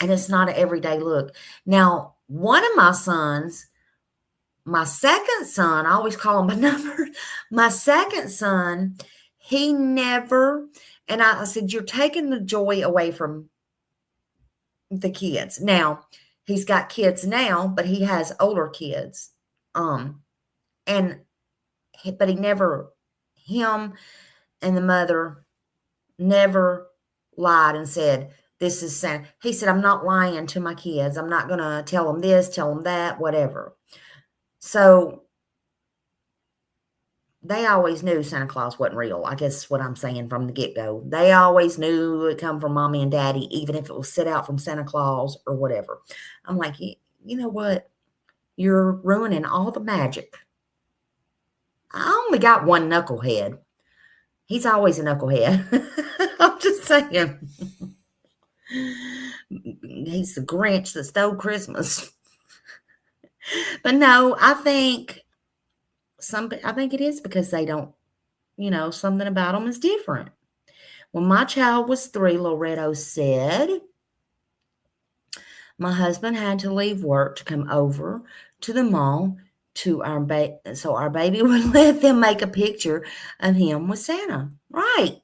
and it's not an everyday look. Now, one of my sons, my second son, I always call him by number. My second son, he never, and I said, you're taking the joy away from the kids. Now, he's got kids now, but he has older kids. And but he never, him and the mother never lied and said, this is Santa. He said, I'm not lying to my kids. I'm not going to tell them this, tell them that, whatever. So they always knew Santa Claus wasn't real. I guess is what I'm saying from the get-go. They always knew it come from mommy and daddy, even if it was set out from Santa Claus or whatever. I'm like, you know what? You're ruining all the magic. I only got one knucklehead. He's always a knucklehead. I'm just saying. He's the Grinch that stole Christmas. But no, I think it is because they don't, something about them is different. When my child was 3, Loretto said, my husband had to leave work to come over to the mall to our so our baby would let them make a picture of him with Santa. Right.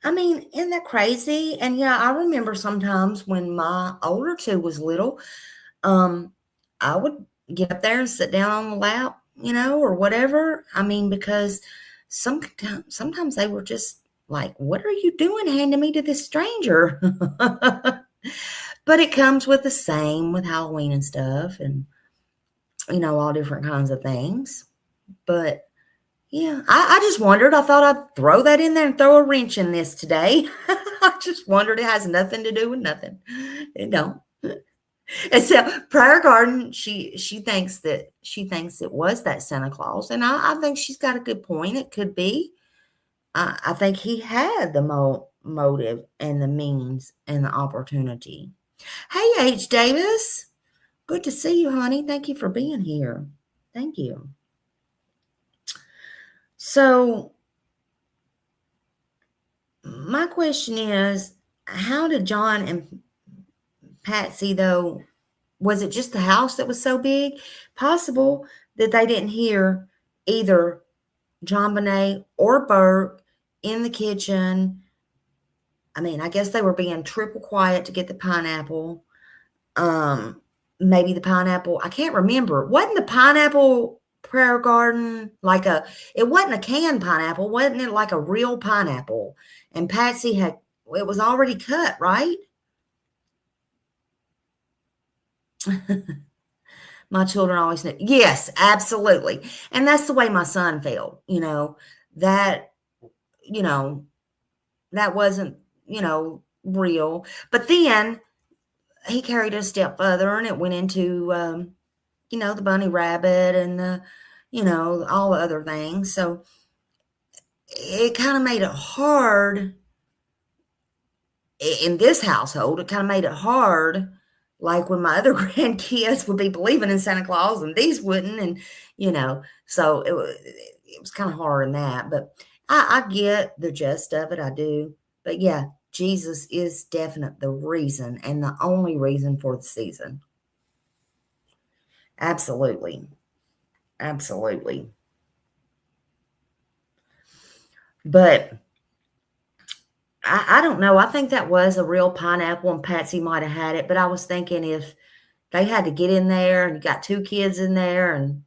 I mean, isn't that crazy? And yeah, I remember sometimes when my older 2 was little, I would get up there and sit down on the lap, or whatever. I mean, because sometimes they were just like, what are you doing handing me to this stranger? But it comes with the same with Halloween and stuff and, all different kinds of things. But yeah, I just wondered. I thought I'd throw that in there and throw a wrench in this today. I just wondered. It has nothing to do with nothing. It don't. Except Prayer Garden, she thinks it was that Santa Claus, and I think she's got a good point. It could be. I think he had the motive and the means and the opportunity. Hey, H. Davis. Good to see you, honey. Thank you for being here. Thank you. So, my question is, how did John and Patsy, though, was it just the house that was so big? Possible that they didn't hear either JonBenet or Burke in the kitchen. I mean, I guess they were being triple quiet to get the pineapple. Maybe the pineapple, I can't remember. Wasn't the pineapple Prayer Garden it wasn't a canned pineapple, wasn't it like a real pineapple? And Patsy it was already cut, right? My children always knew. Yes, absolutely. And that's the way my son felt, that, that wasn't, real. But then he carried it a step further and it went into, the bunny rabbit and the, all the other things. So it kind of made it hard in this household. It kind of made it hard, like when my other grandkids would be believing in Santa Claus and these wouldn't. And, so it was kind of hard in that. But I get the gist of it. I do. But yeah, Jesus is definitely the reason and the only reason for the season. Absolutely. Absolutely. But I don't know. I think that was a real pineapple and Patsy might have had it. But I was thinking if they had to get in there and you got 2 kids in there and,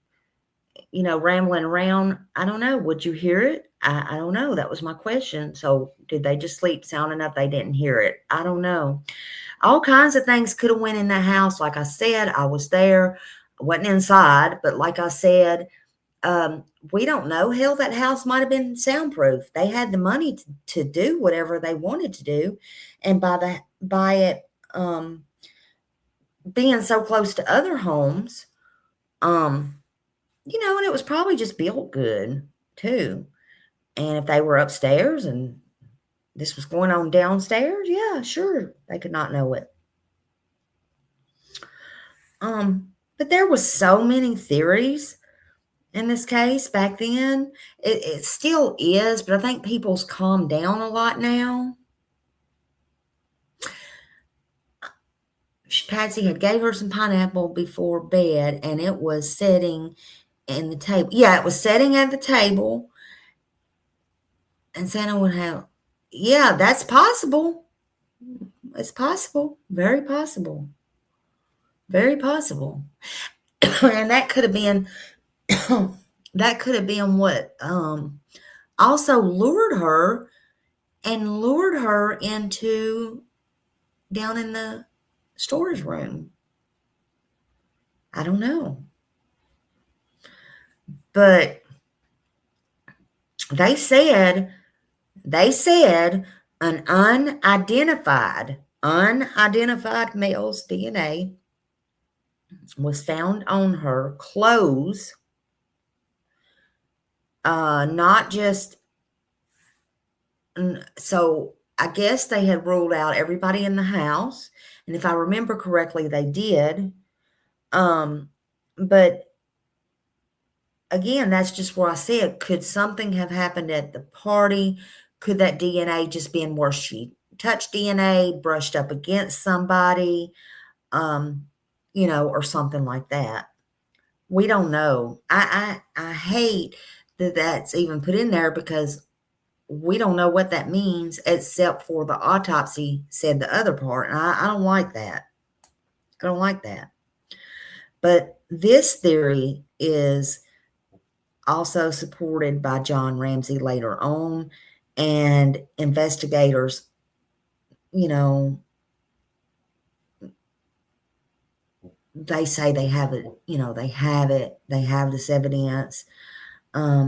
rambling around, I don't know. Would you hear it? I don't know. That was my question. So did they just sleep sound enough they didn't hear it? I don't know. All kinds of things could have went in that house. Like I said, I was there. I wasn't inside. But like I said, we don't know. Hell, that house might have been soundproof. They had the money to do whatever they wanted to do. And by it being so close to other homes, and it was probably just built good too. And if they were upstairs and this was going on downstairs, yeah, sure, they could not know it. But there was so many theories in this case back then. It still is, but I think people's calmed down a lot now. Patsy had gave her some pineapple before bed, and it was sitting in the table. Yeah, it was sitting at the table, and Santa would have. Yeah, that's possible. It's possible. Very possible. Very possible. And that could have been what also lured her into down in the storage room. I don't know. But they said an unidentified male's DNA was found on her clothes. Not just, so I guess they had ruled out everybody in the house. And if I remember correctly, they did. But again, that's just where I said, could something have happened at the party? Could that DNA just been where she touched DNA, brushed up against somebody, or something like that? We don't know. I hate that that's even put in there, because we don't know what that means, except for the autopsy said the other part. And I don't like that. I don't like that. But this theory is also supported by John Ramsey later on, and investigators, they say they have it, they have this evidence. But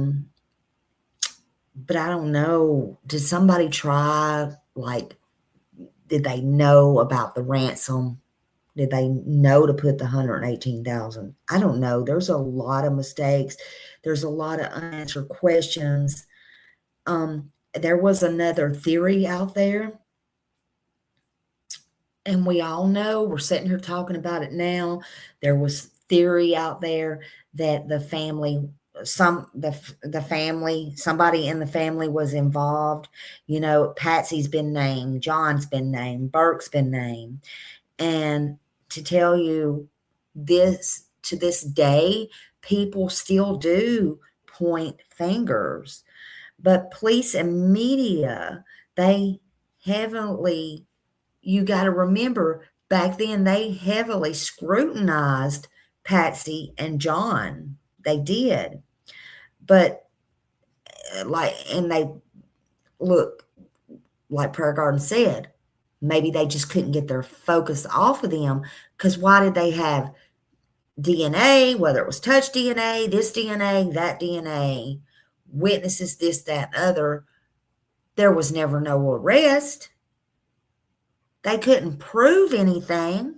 I don't know, did somebody try, did they know about the ransom? Did they know to put the $118,000? I don't know. There's a lot of mistakes. There's a lot of unanswered questions. There was another theory out there, and we all know, we're sitting here talking about it now. There was theory out there that the family, somebody in the family was involved. Patsy's been named, John's been named, Burke's been named. And to tell you this, to this day, people still do point fingers. But police and media, they heavily, you got to remember, back then they heavily scrutinized Patsy and John. They did. But and they, look, like Prayer Garden said, maybe they just couldn't get their focus off of them, because why did they have DNA, whether it was touch DNA, this DNA, that DNA, witnesses, this, that, and other? There was never no arrest. They couldn't prove anything.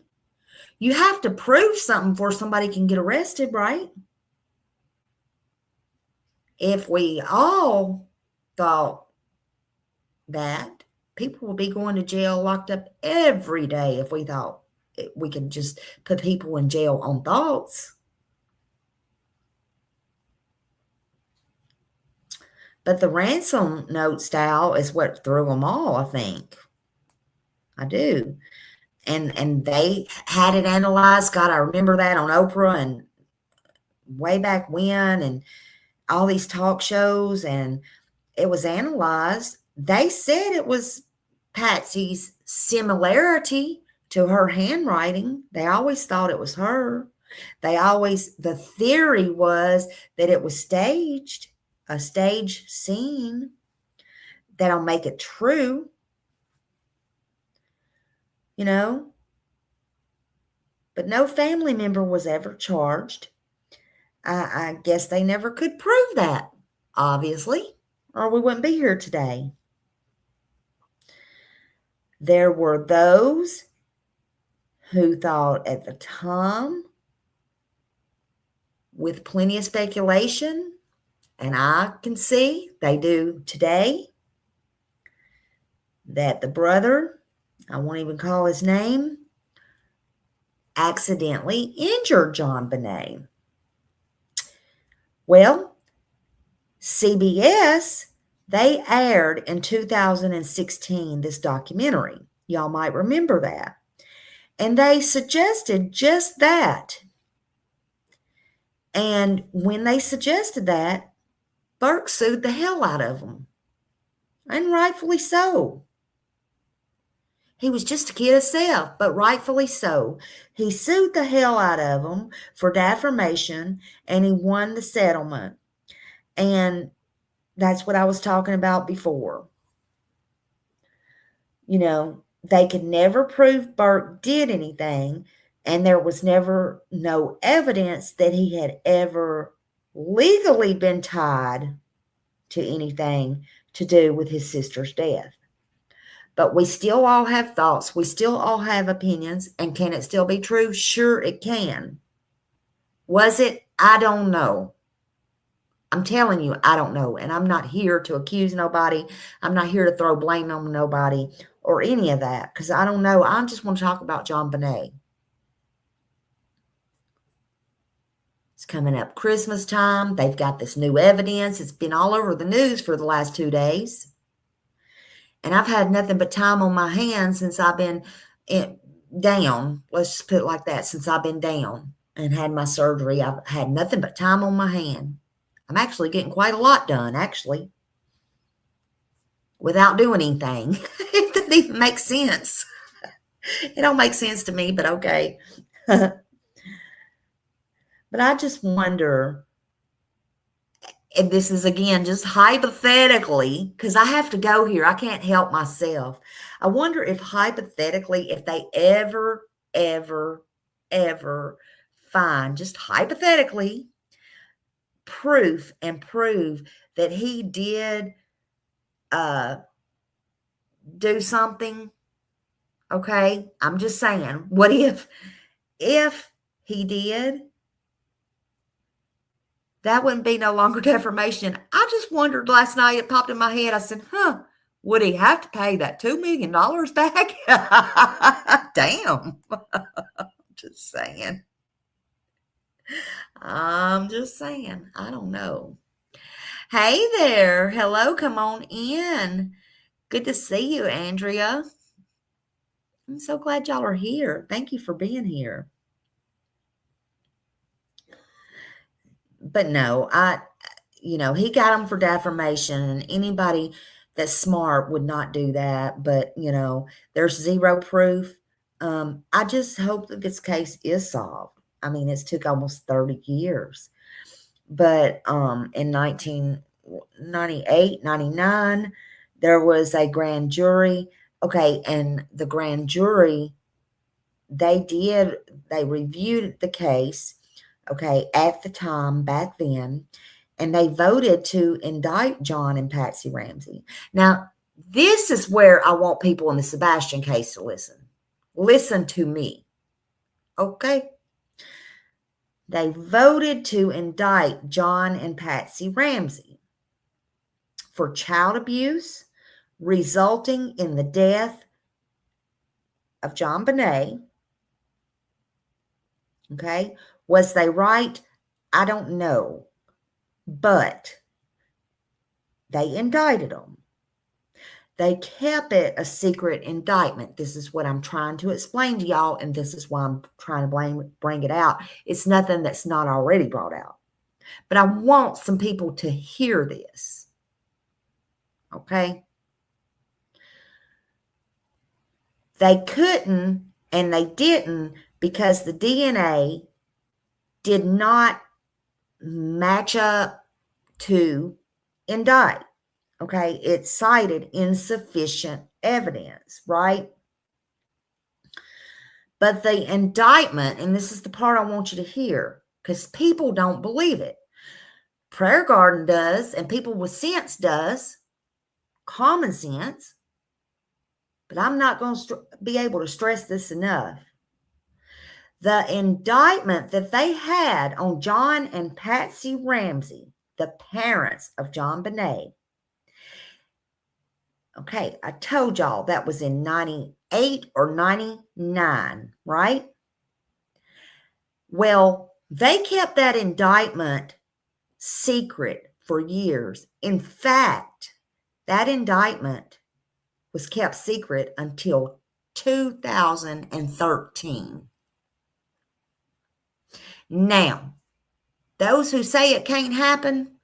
You have to prove something before somebody can get arrested, right? If we all thought that, people would be going to jail, locked up every day, if we thought we could just put people in jail on thoughts. But the ransom note style is what threw them all, I think. I do. And they had it analyzed. God, I remember that on Oprah and way back when, and all these talk shows, and it was analyzed. They said it was Patsy's similarity to her handwriting. They always thought it was her. The theory was that it was staged, a stage scene that'll make it true, but no family member was ever charged. I guess they never could prove that, obviously, or we wouldn't be here today. There were those who thought at the time, with plenty of speculation, and I can see they do today, that the brother, I won't even call his name, accidentally injured JonBenet. Well, CBS, they aired in 2016 this documentary. Y'all might remember that. And they suggested just that. And when they suggested that, Burke sued the hell out of them. And rightfully so. He was just a kid himself, but rightfully so. He sued the hell out of them for defamation, and he won the settlement. And that's what I was talking about before. You know, they could never prove Burke did anything, and there was never no evidence that he had ever legally been tied to anything to do with his sister's death. But we still all have thoughts. We still all have opinions. And can it still be true? Sure, it can. Was it? I don't know. I'm telling you, I don't know. And I'm not here to accuse nobody. I'm not here to throw blame on nobody or any of that, because I don't know. I just want to talk about JonBenet. It's coming up Christmas time. They've got this new evidence. It's been all over the news for the last 2 days. And I've had nothing but time on my hands since I've been down. Let's just put it like that. Since I've been down and had my surgery, I've had nothing but time on my hand. I'm actually getting quite a lot done, actually, without doing anything. It doesn't even make sense. It don't make sense to me, but okay. But I just wonder, and this is, again, just hypothetically, because I have to go here. I can't help myself. I wonder if hypothetically, if they ever find, just hypothetically, proof that he did do something. Okay, I'm just saying, what if he did? That wouldn't be no longer defamation. I just wondered last night, it popped in my head. I said, would he have to pay that $2 million back? Damn. Just saying. I'm just saying. I don't know. Hey there. Hello. Come on in. Good to see you, Andrea. I'm so glad y'all are here. Thank you for being here. But no, he got him for defamation, and anybody that's smart would not do that. But, there's zero proof. I just hope that this case is solved. I mean, it's took almost 30 years. But in 1998, 99, there was a grand jury. Okay, and the grand jury, they reviewed the case, okay, at the time, back then, and they voted to indict John and Patsy Ramsey. Now, this is where I want people in the Sebastian case to listen. Listen to me, okay? They voted to indict John and Patsy Ramsey for child abuse resulting in the death of JonBenet. Okay, was they right? I don't know, but they indicted them. They kept it a secret indictment. This is what I'm trying to explain to y'all, and this is why I'm trying to bring it out. It's nothing that's not already brought out. But I want some people to hear this. Okay? They couldn't, and they didn't, because the DNA did not match up to indict. Okay, it cited insufficient evidence, right? But the indictment, and this is the part I want you to hear, because people don't believe it. Prayer Garden does, and people with sense does, common sense. But I'm not going to be able to stress this enough. The indictment that they had on John and Patsy Ramsey, the parents of JonBenet. Okay, I told y'all that was in 98 or 99, right? Well, they kept that indictment secret for years. In fact, that indictment was kept secret until 2013. Now, those who say it can't happen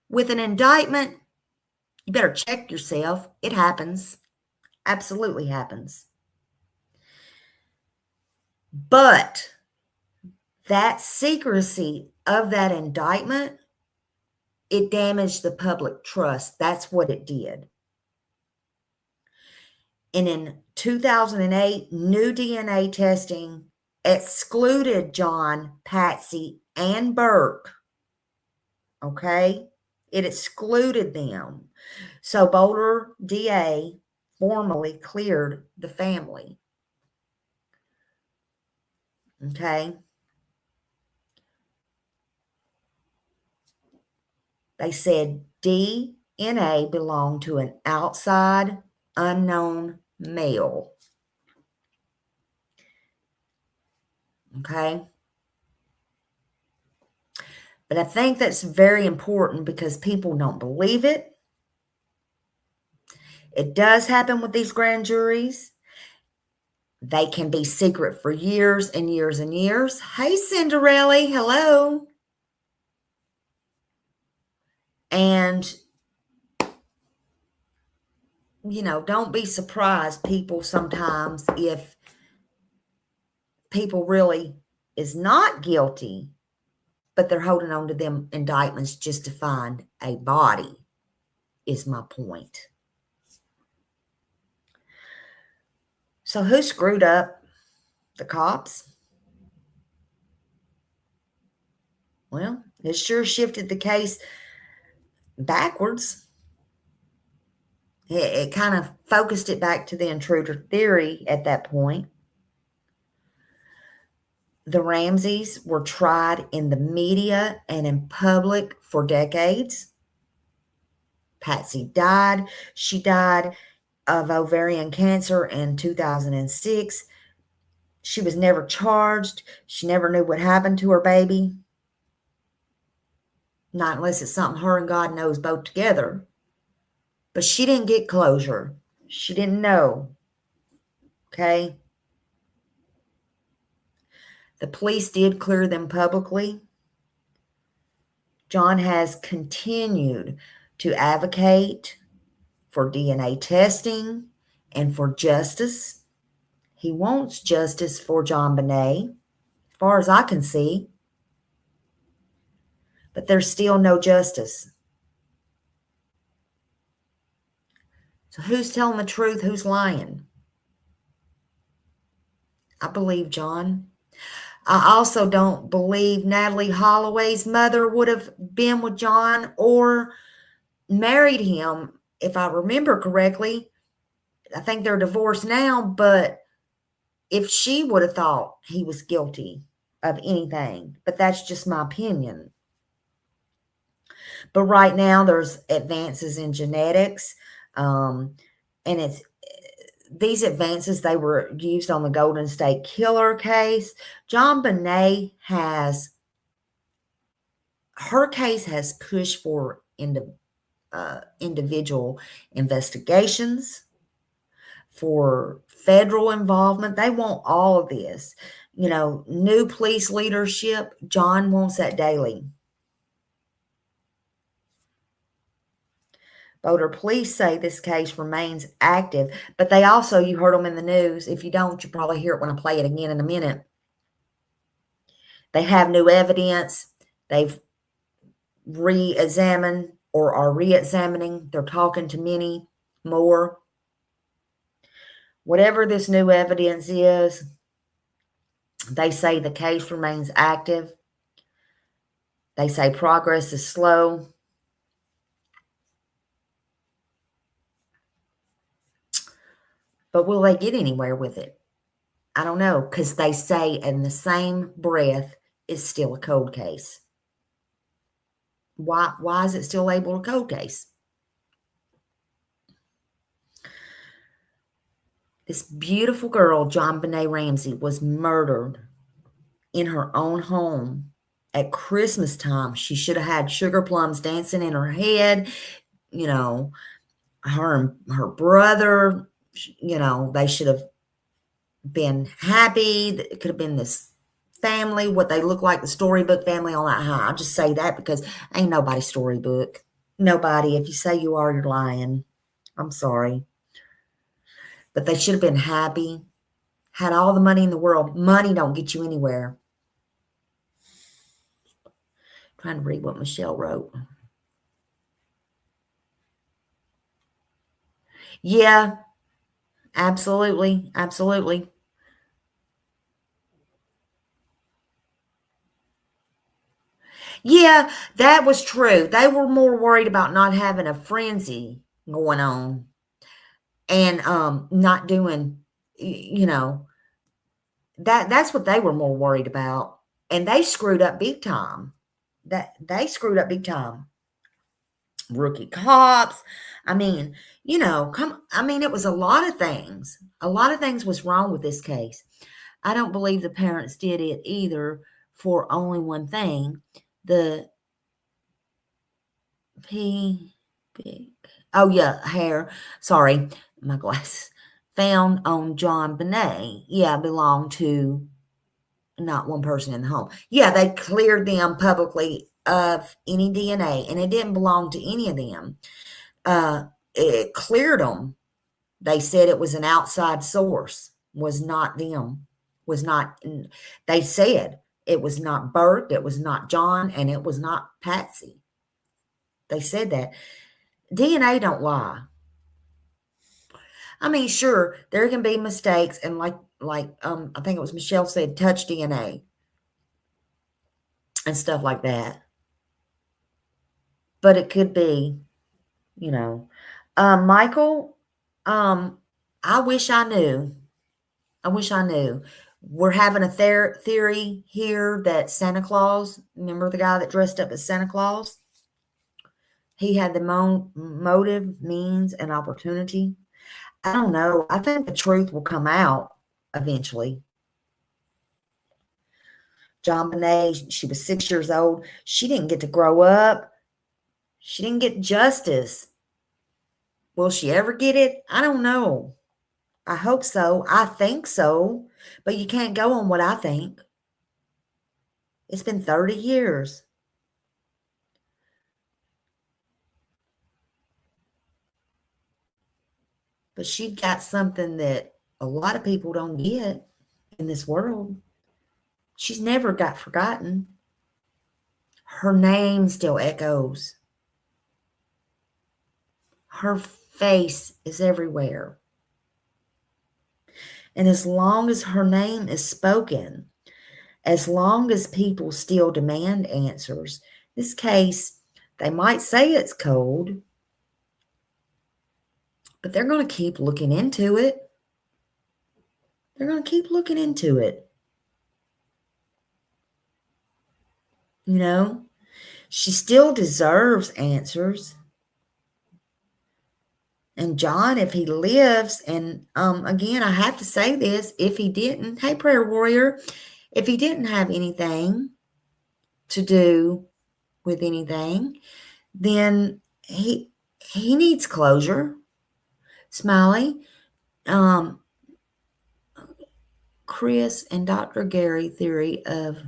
with an indictment, you better check yourself. It happens. Absolutely happens. But that secrecy of that indictment, it damaged the public trust. That's what it did. And in 2008, new DNA testing excluded John, Patsy, and Burke. Okay? It excluded them. So Boulder DA formally cleared the family. Okay? They said DNA belonged to an outside, unknown male. Okay? But I think that's very important because people don't believe it. It does happen with these grand juries. They can be secret for years and years and years. Hey, Cinderella, hello. And, you know, don't be surprised, people, sometimes if people really is not guilty, but they're holding on to them indictments just to find a body, is my point. So who screwed up? The cops? Well, it sure shifted the case backwards. It kind of focused it back to the intruder theory at that point. The Ramseys were tried in the media and in public for decades. Patsy died. She died of ovarian cancer in 2006. She was never charged. She never knew what happened to her baby. Not unless it's something her and God knows both together. But she didn't get closure. She didn't know. Okay? The police did clear them publicly. John has continued to advocate for DNA testing and for justice. He wants justice for JonBenet, as far as I can see. But there's still no justice. So who's telling the truth? Who's lying? I believe John. I also don't believe Natalie Holloway's mother would have been with John or married him, if I remember correctly. I think they're divorced now, but if she would have thought he was guilty of anything, but that's just my opinion. But right now there's advances in genetics, and it's these advances, they were used on the Golden State Killer case. JonBenet has, her case has pushed for individual investigations, for federal involvement. They want all of this. You know, new police leadership. John wants that daily. Boulder police say this case remains active, but they also, you heard them in the news. If you don't, you'll probably hear it when I play it again in a minute. They have new evidence. They've re-examined or are re-examining. They're talking to many more. Whatever this new evidence is, they say the case remains active. They say progress is slow. But will they get anywhere with it? I don't know, because they say in the same breath it's still a cold case. Why is it still labeled a cold case? This beautiful girl, JonBenet Ramsey, was murdered in her own home at Christmas time. She should have had sugar plums dancing in her head. You know, her and her brother, you know, they should have been happy. It could have been this family, what they look like, the storybook family on that high. I'll just say that because ain't nobody storybook. Nobody. If you say you are, you're lying. I'm sorry. But they should have been happy, had all the money in the world. Money don't get you anywhere. I'm trying to read what Michelle wrote. Yeah, absolutely. Absolutely. Yeah, that was true. They were more worried about not having a frenzy going on and not doing, you know, that's what they were more worried about. And they screwed up big time. They screwed up big time. Rookie cops. I mean, you know, it was a lot of things. A lot of things was wrong with this case. I don't believe the parents did it either for only one thing. The hair. Sorry, my glasses. Found on JonBenet. Yeah, belonged to not one person in the home. Yeah, they cleared them publicly of any DNA, and it didn't belong to any of them. It cleared them. They said it was an outside source, was not them, was not, they said it was not Bert, it was not John, and it was not Patsy. They said that. DNA don't lie. I mean, sure, there can be mistakes, and like I think it was Michelle said, touch DNA and stuff like that. But it could be, you know. Michael, I wish I knew. I wish I knew. We're having a theory here that Santa Claus, remember the guy that dressed up as Santa Claus? He had the motive, means, and opportunity. I don't know. I think the truth will come out eventually. JonBenet, she was 6 years old. She didn't get to grow up. She didn't get justice. Will she ever get it? I don't know. I hope so. I think so. But you can't go on what I think. It's been 30 years. But she got something that a lot of people don't get in this world. She's never got forgotten. Her name still echoes. Her face is everywhere. And as long as her name is spoken, as long as people still demand answers, this case, they might say it's cold, but they're going to keep looking into it. They're going to keep looking into it. You know, she still deserves answers. And John, if he lives, and again, I have to say this, if he didn't, hey, prayer warrior, if he didn't have anything to do with anything, then he needs closure. Smiley, Chris and Dr. Gary theory of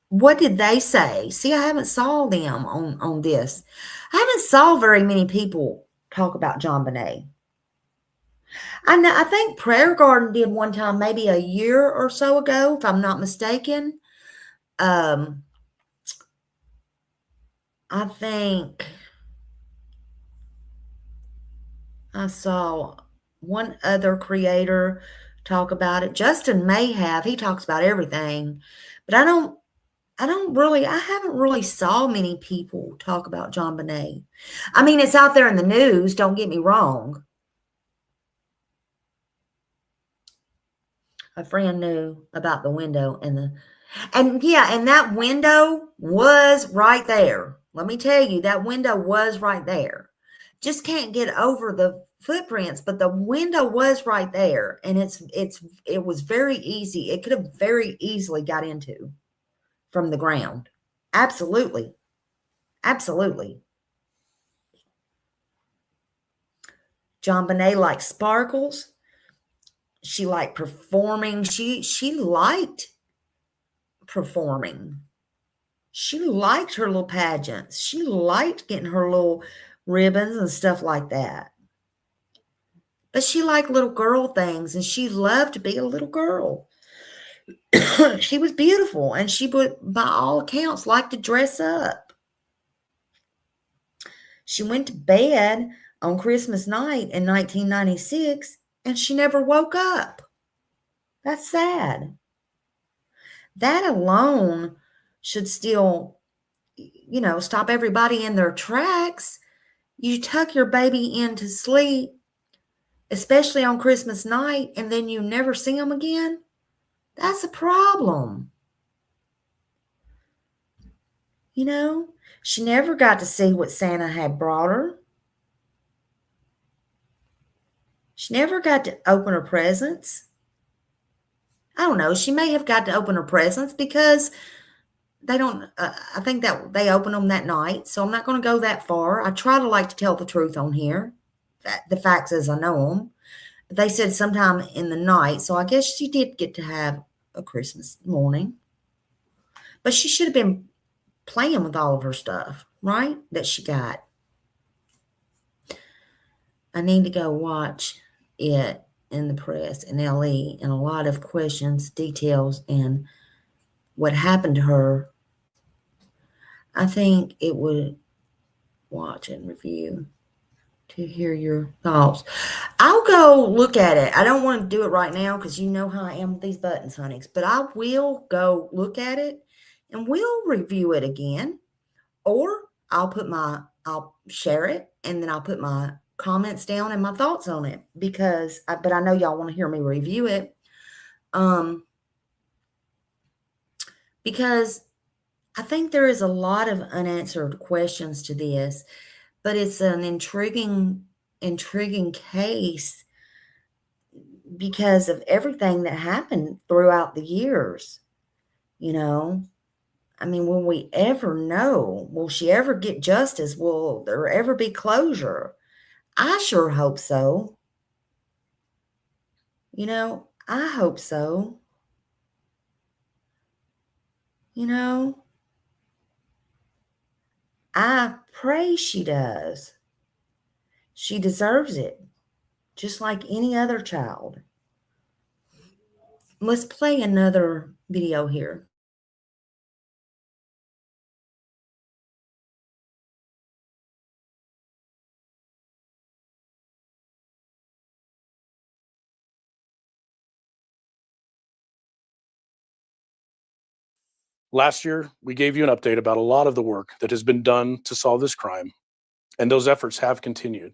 what did they say? See, I haven't saw them on this. I haven't saw very many people talk about JonBenet. I think Prayer Garden did one time, maybe a year or so ago, if I'm not mistaken. I think I saw one other creator talk about it. Justin may have. He talks about everything, but I haven't really saw many people talk about JonBenet. I mean, it's out there in the news, don't get me wrong. A friend knew about the window and that window was right there. Let me tell you, that window was right there. Just can't get over the footprints, but the window was right there, and it was very easy. It could have very easily got into from the ground. Absolutely. Absolutely. JonBenet liked sparkles. She liked performing. She liked performing. She liked her little pageants. She liked getting her little ribbons and stuff like that. But she liked little girl things, and she loved to be a little girl. She was beautiful, and she would, by all accounts, like to dress up. She went to bed on Christmas night in 1996, and she never woke up. That's sad. That alone should still, stop everybody in their tracks. You tuck your baby in to sleep, especially on Christmas night, and then you never see them again. That's a problem. She never got to see what Santa had brought her. She never got to open her presents. I don't know. She may have got to open her presents because they don't, I think that they open them that night. So I'm not going to go that far. I try to like to tell the truth on here. The facts as I know them. But they said sometime in the night. So I guess she did get to have a Christmas morning. But she should have been playing with all of her stuff, right? That she got. I need to go watch it in the press in LE, and a lot of questions, details, and what happened to her. I think it would watch and review to hear your thoughts. I'll go look at it. I don't want to do it right now because you know how I am with these buttons, honeys, but I will go look at it and we'll review it again, or I'll share it and then I'll put my comments down and my thoughts on it but I know y'all want to hear me review it. Because I think there is a lot of unanswered questions to this, but it's an intriguing case because of everything that happened throughout the years. I mean, will we ever know? Will she ever get justice? Will there ever be closure? I sure hope so. I hope so. I pray she does. She deserves it, just like any other child. Let's play another video here. Last year, we gave you an update about a lot of the work that has been done to solve this crime, and those efforts have continued.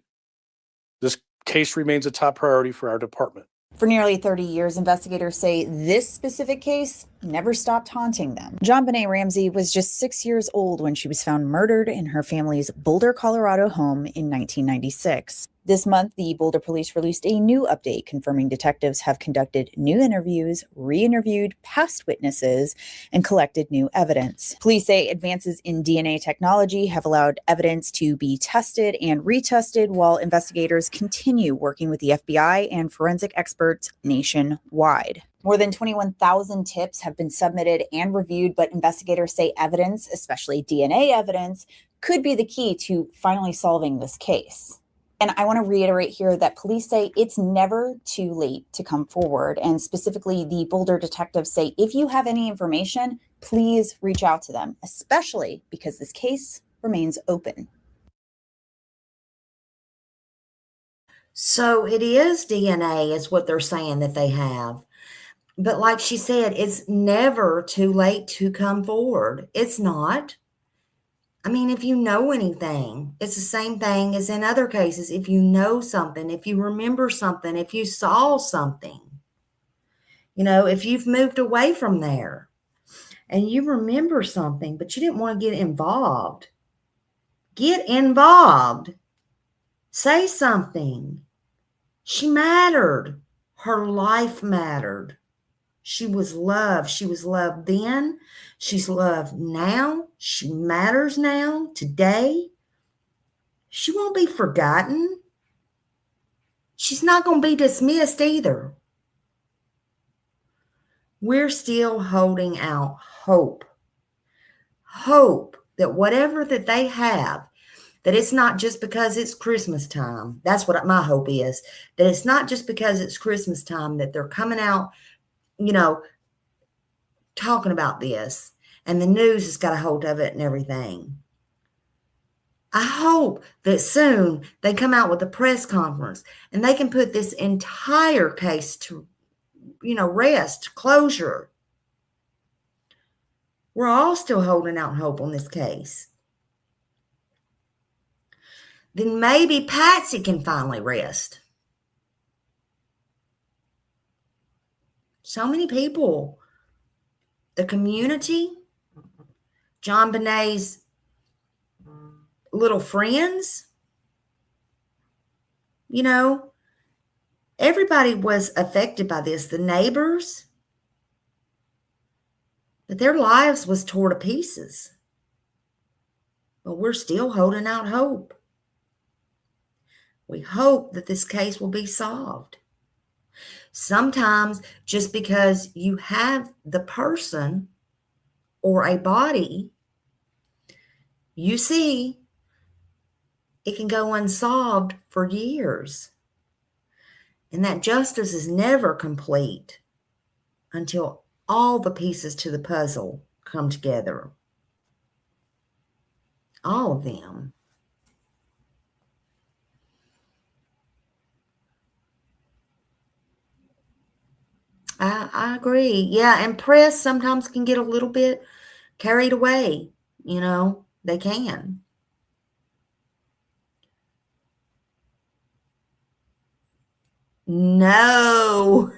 This case remains a top priority for our department. For nearly 30 years, investigators say this specific case never stopped haunting them. JonBenet Ramsey was just 6 years old when she was found murdered in her family's Boulder, Colorado home in 1996. This month, the Boulder police released a new update confirming detectives have conducted new interviews, re-interviewed past witnesses, and collected new evidence. Police say advances in DNA technology have allowed evidence to be tested and retested while investigators continue working with the FBI and forensic experts nationwide. More than 21,000 tips have been submitted and reviewed, but investigators say evidence, especially DNA evidence, could be the key to finally solving this case. And I want to reiterate here that police say it's never too late to come forward. And specifically, the Boulder detectives say if you have any information, please reach out to them, especially because this case remains open. So it is DNA is what they're saying that they have. But like she said, it's never too late to come forward. It's not. I mean, if you know anything, it's the same thing as in other cases. If you know something, if you remember something, if you saw something, You know, if you've moved away from there and you remember something, but you didn't want to get involved, get involved. Say something. She mattered. Her life mattered. She was loved. She was loved then. She's loved now. She matters now, today. She won't be forgotten. She's not going to be dismissed either. We're still holding out hope. Hope that whatever that they have, that it's not just because it's Christmas time. That's what my hope is. That it's not just because it's Christmas time that they're coming out, you know, talking about this. And the news has got a hold of it and everything. I hope that soon they come out with a press conference and they can put this entire case to, rest, closure. We're all still holding out hope on this case. Then maybe Patsy can finally rest. So many people, the community, JonBenet's little friends, everybody was affected by this. The neighbors, that their lives was torn to pieces. But we're still holding out hope. We hope that this case will be solved. Sometimes just because you have the person or a body, you see, it can go unsolved for years. And that justice is never complete until all the pieces to the puzzle come together. All of them. I agree. Yeah, and press sometimes can get a little bit carried away. They can. No.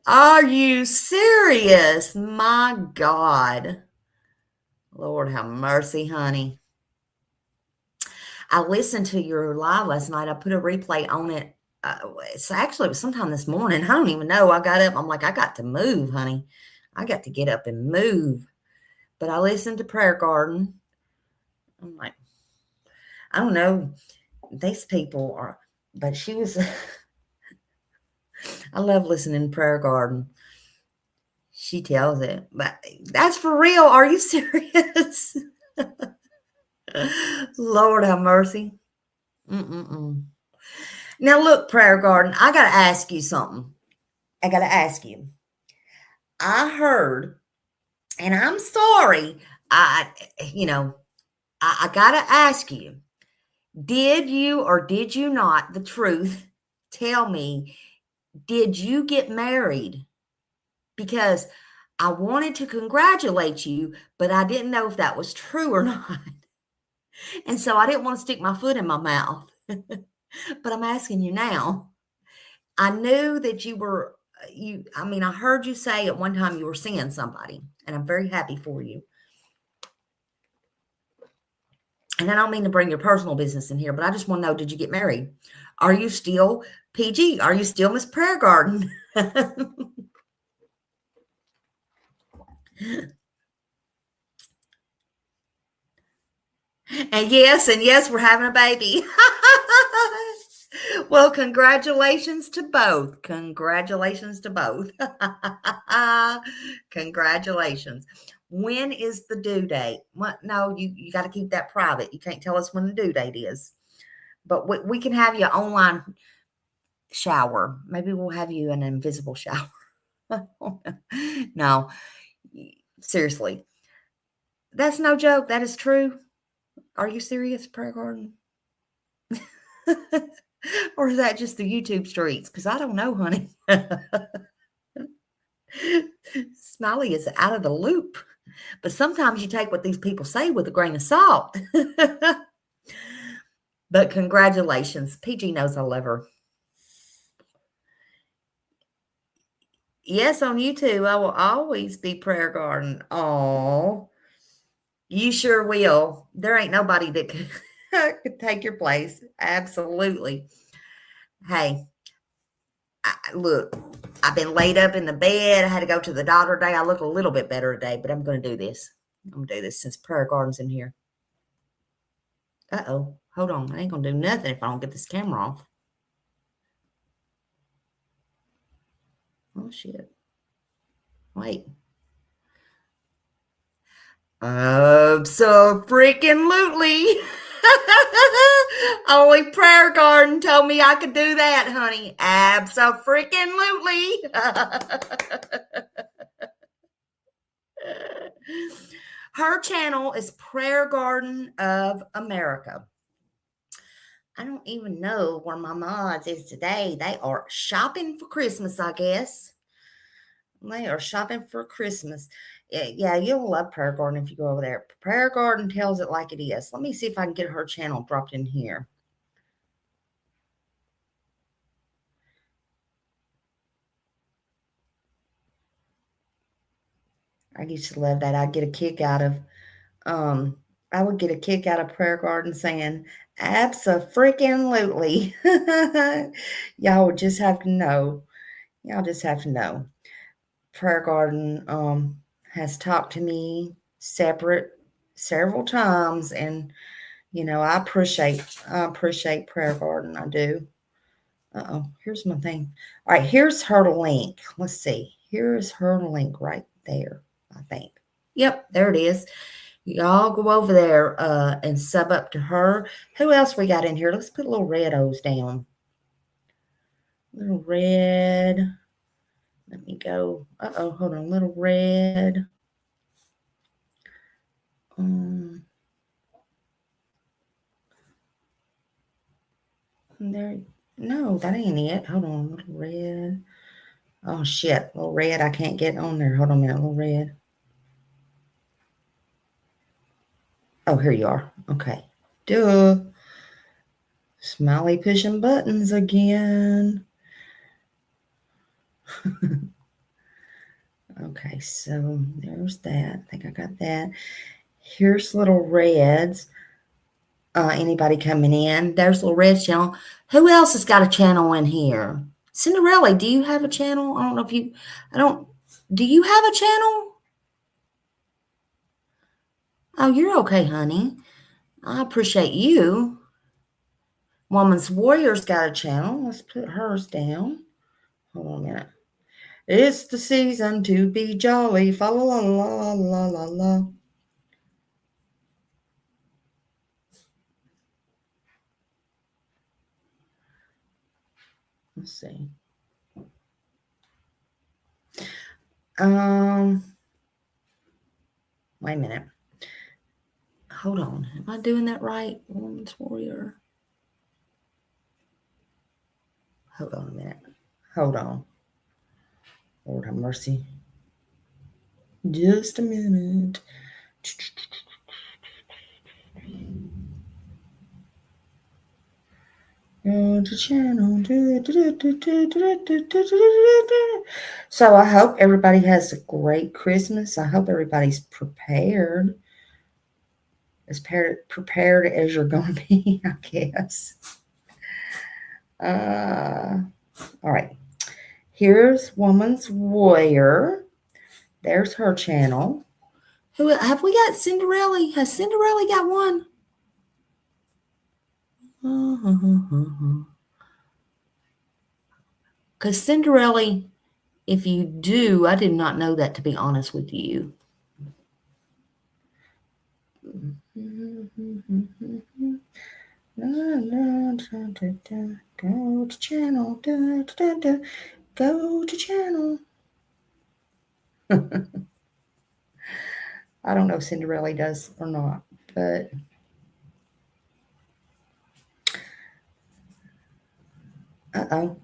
Are you serious? My God. Lord have mercy, honey. I listened to your live last night. I put a replay on it. It was sometime this morning. I don't even know. I got up. I'm like, I got to move, honey. I got to get up and move. But I listened to Prayer Garden. I'm like, I don't know. These people are, but she was, I love listening to Prayer Garden. She tells it, but that's for real. Are you serious? Lord have mercy. Now look, Prayer Garden, I got to ask you something. I got to ask you. I heard, and I'm sorry, I got to ask you, did you or did you not, the truth, tell me, did you get married? Because I wanted to congratulate you, but I didn't know if that was true or not. And so I didn't want to stick my foot in my mouth. But I'm asking you now. I knew that I heard you say at one time you were seeing somebody, and I'm very happy for you. And I don't mean to bring your personal business in here, but I just want to know, did you get married? Are you still PG? Are you still Miss Prayer Garden? And yes, we're having a baby. Well, congratulations to both. Congratulations to both. Congratulations. When is the due date? What? No, you got to keep that private. You can't tell us when the due date is. But we can have you online shower. Maybe we'll have you an invisible shower. No, seriously. That's no joke. That is true. Are you serious, Prayer Garden? Or is that just the YouTube streets? Because I don't know, honey. Smiley is out of the loop. But sometimes you take what these people say with a grain of salt. But congratulations. PG knows I love her. Yes, on YouTube, I will always be Prayer Garden. Oh, you sure will. There ain't nobody that could take your place. Absolutely. Hey, look, I've been laid up in the bed. I had to go to the doctor today. I look a little bit better today, but I'm going to do this. I'm going to do this since Prayer Garden's in here. Uh-oh. Hold on. I ain't going to do nothing if I don't get this camera off. Oh, shit. Wait. So freaking lootly. Only Prayer Garden told me I could do that, honey. Abso-freaking-lutely. Her channel is Prayer Garden of America. I don't even know where my mods is today. They are shopping for Christmas, I guess. They are shopping for Christmas. Yeah, you'll love Prayer Garden if you go over there. Prayer Garden tells it like it is. Let me see if I can get her channel dropped in here. I used to love that. I'd get a kick out of, I would get a kick out of Prayer Garden saying, abso-freaking-lutely. Y'all would just have to know. Y'all just have to know. Prayer Garden has talked to me several times, and you know, I appreciate Prayer Garden. I do. Uh-oh, here's my thing. All right, here's her link. Let's see. Here's her link right there, I think. Yep, there it is. Y'all go over there and sub up to her. Who else we got in here? Let's put little red O's down. Little red. Let me go. Uh-oh, hold on. Little red. There. No, that ain't it. Hold on. Little red. Oh, shit. Little red. I can't get on there. Hold on a minute. Little red. Oh, here you are. Okay. Duh. Smiley pushing buttons again. Okay, so there's that. I think I got that. Here's little reds. Anybody coming in? There's little red channel. Who else has got a channel in here? Cinderella, do you have a channel? I don't know if you, do you have a channel? Oh, you're okay, honey. I appreciate you. Woman's Warrior's got a channel. Let's put hers down. Hold on a minute. It's the season to be jolly. Fa la la la la la la. Let's see. Wait a minute. Hold on. Am I doing that right? Woman's Warrior. Hold on a minute. Hold on. Lord have mercy. Just a minute. Go to channel. So I hope everybody has a great Christmas. I hope everybody's prepared. As prepared as you're going to be, I guess. All right. Here's Woman's Warrior. There's her channel. Who have we got? Cinderella. Has Cinderella got one? Because Cinderella, if you do, I did not know that, to be honest with you. Go to channel. Go to channel. I don't know if Cinderella does or not, but uh-oh.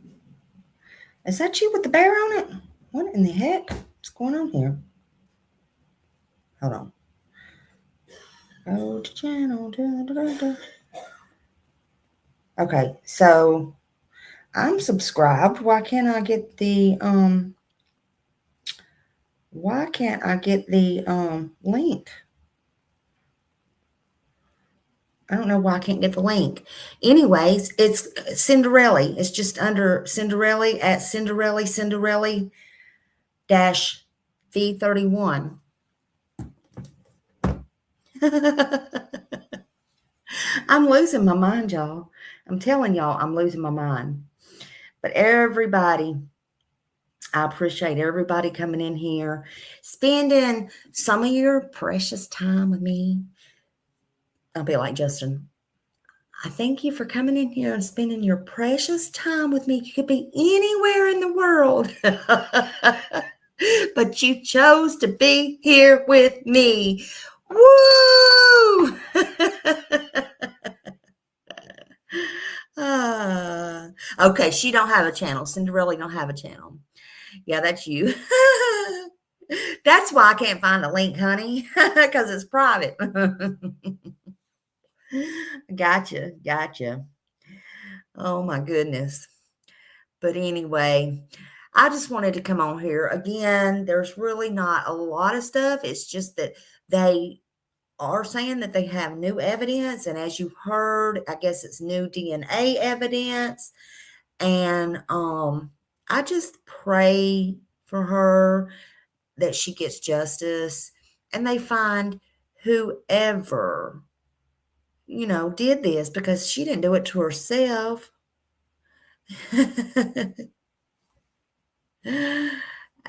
Is that you with the bear on it? What in the heck? What's going on here? Hold on. Go to channel. Okay, so I'm subscribed. Why can't I get the Why can't I get the link? I don't know why I can't get the link. Anyways, it's Cinderella. It's just under Cinderella at Cinderella dash V31. I'm losing my mind, y'all. I'm telling y'all, I'm losing my mind. But everybody, I appreciate everybody coming in here, spending some of your precious time with me. I'll be like, Justin, I thank you for coming in here and spending your precious time with me. You could be anywhere in the world, but you chose to be here with me. Woo! Okay, she don't have a channel. Cinderella don't have a channel. Yeah, that's you. That's why I can't find the link, honey, because it's private. Gotcha. Oh my goodness. But anyway, I just wanted to come on here again. There's really not a lot of stuff. It's just that they are saying that they have new evidence, and as you heard, I guess it's new DNA evidence. And I just pray for her that she gets justice and they find whoever, did this, because she didn't do it to herself.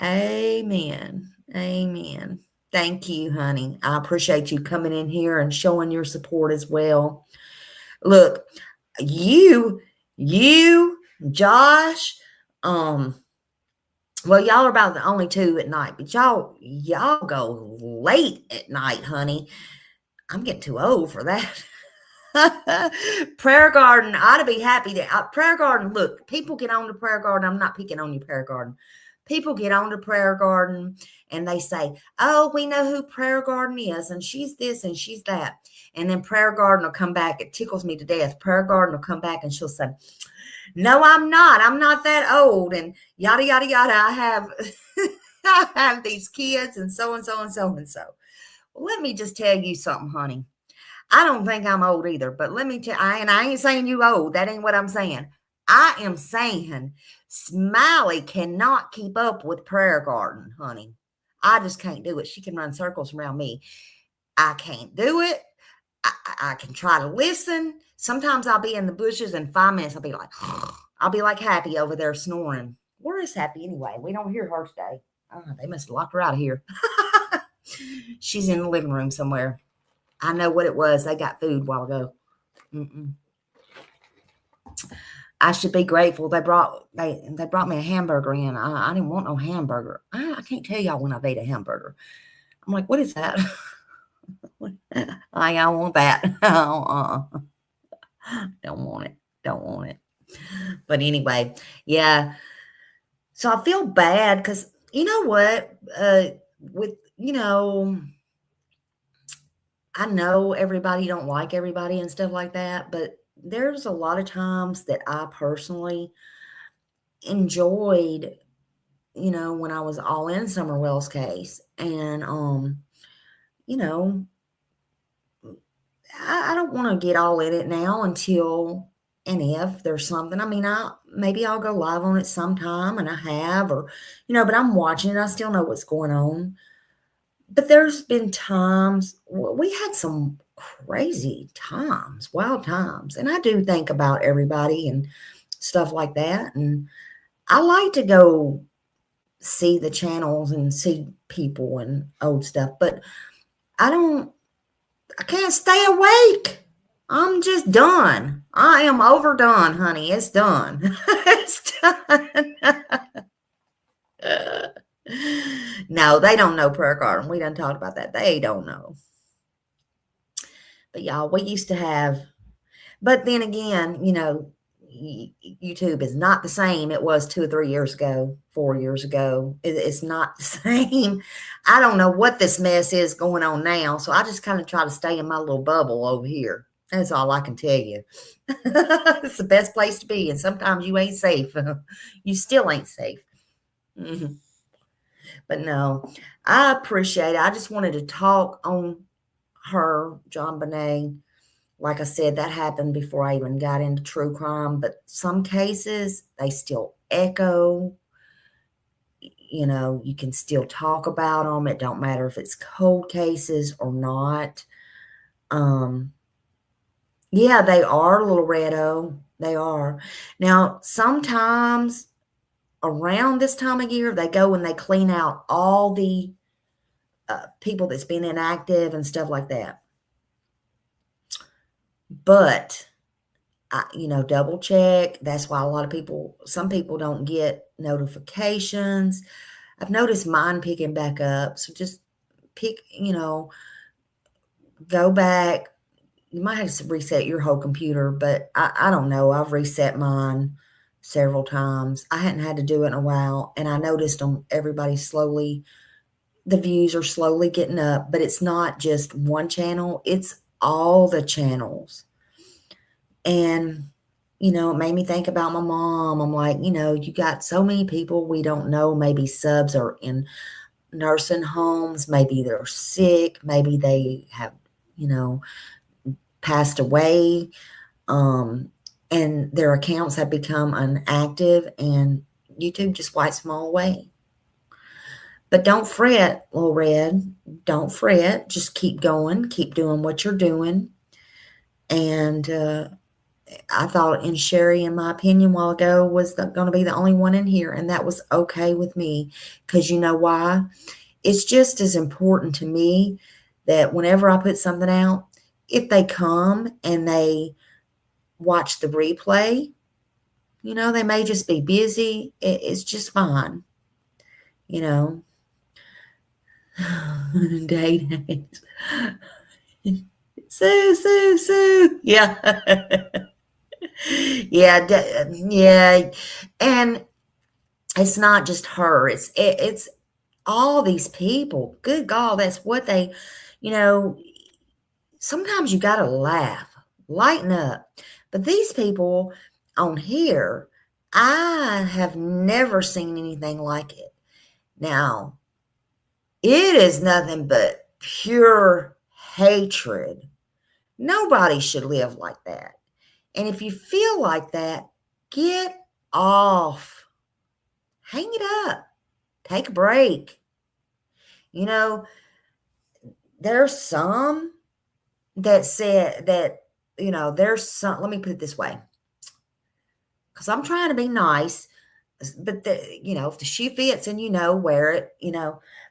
Amen. Thank you, honey. I appreciate you coming in here and showing your support as well. Look, you, Josh, well, y'all are about the only two at night, but y'all go late at night, honey. I'm getting too old for that. Prayer Garden, I ought to be happy that Prayer Garden, look, people get on the Prayer Garden. I'm not picking on you, Prayer Garden. People get on the Prayer Garden and they say, oh, we know who Prayer Garden is, and she's this and she's that. And then Prayer Garden will come back. It tickles me to death. Prayer Garden will come back and she'll say, no, I'm not that old, and yada, yada, yada. I have these kids and so and so and so and so. Well, let me just tell you something, honey. I don't think I'm old either, but let me tell you, and I ain't saying you old. That ain't what I'm saying. I am saying Smiley cannot keep up with Prayer Garden, honey. I just can't do it. She can run circles around me. I can't do it. I can try to listen. Sometimes I'll be in the bushes in 5 minutes. I'll be like Happy over there snoring. Where is Happy anyway? We don't hear her today. Oh, they must have locked her out of here. She's in the living room somewhere. I know what it was. They got food a while ago. I should be grateful. They brought me a hamburger in. I didn't want no hamburger. I can't tell y'all when I've ate a hamburger. I'm like, what is that? I don't want that. Don't want it. But anyway, yeah. So I feel bad because you know what? I know everybody don't like everybody and stuff like that, but there's a lot of times that I personally enjoyed, when I was all in Summerwell's case. And, I don't want to get all in it now until and if there's something. I mean, maybe I'll go live on it sometime, and I have, or, but I'm watching it. I still know what's going on. But there's been times, we had some crazy times, wild times. And I do think about everybody and stuff like that. And I like to go see the channels and see people and old stuff, but I can't stay awake. I'm just done. I am overdone, honey. It's done. It's done. No, they don't know Prayer Garden. We done talked about that. They don't know. But y'all, we used to have, but then again, YouTube is not the same it was 2 or 3 years ago, 4 years ago. It's not the same. I don't know what this mess is going on now. So I just kind of try to stay in my little bubble over here. That's all I can tell you. It's the best place to be. And sometimes you ain't safe. You still ain't safe. But no, I appreciate it. I just wanted to talk on her, JonBenet. Like I said, that happened before I even got into true crime, but some cases, they still echo. You know, you can still talk about them. It don't matter if it's cold cases or not. Yeah, they are, Little Redo. They are. Now, sometimes around this time of year, they go and they clean out all the people that's been inactive and stuff like that. But double check. That's why a lot of people, some people don't get notifications. I've noticed mine picking back up. So just pick, go back. You might have to reset your whole computer, but I don't know. I've reset mine several times. I hadn't had to do it in a while, and I noticed everybody slowly, the views are slowly getting up, but it's not just one channel. It's all the channels. And, it made me think about my mom. I'm like, you got so many people we don't know. Maybe subs are in nursing homes. Maybe they're sick. Maybe they have, passed away. And their accounts have become inactive, and YouTube just wipes them all away. But don't fret, Little Red. Don't fret. Just keep going. Keep doing what you're doing. And I thought in Sherry, in my opinion, a while ago, was going to be the only one in here, and that was okay with me. Because you know why? It's just as important to me that whenever I put something out, if they come and they watch the replay, they may just be busy. It's just fine. Day. Sue. Yeah. Yeah. And it's not just her. It's all these people. Good God, that's what they, sometimes you got to laugh, lighten up. But these people on here, I have never seen anything like it. Now, it is nothing but pure hatred. Nobody should live like that. And if you feel like that, get off. Hang it up. Take a break. There's some that said that, there's some, let me put it this way, because I'm trying to be nice, but if the shoe fits and wear it,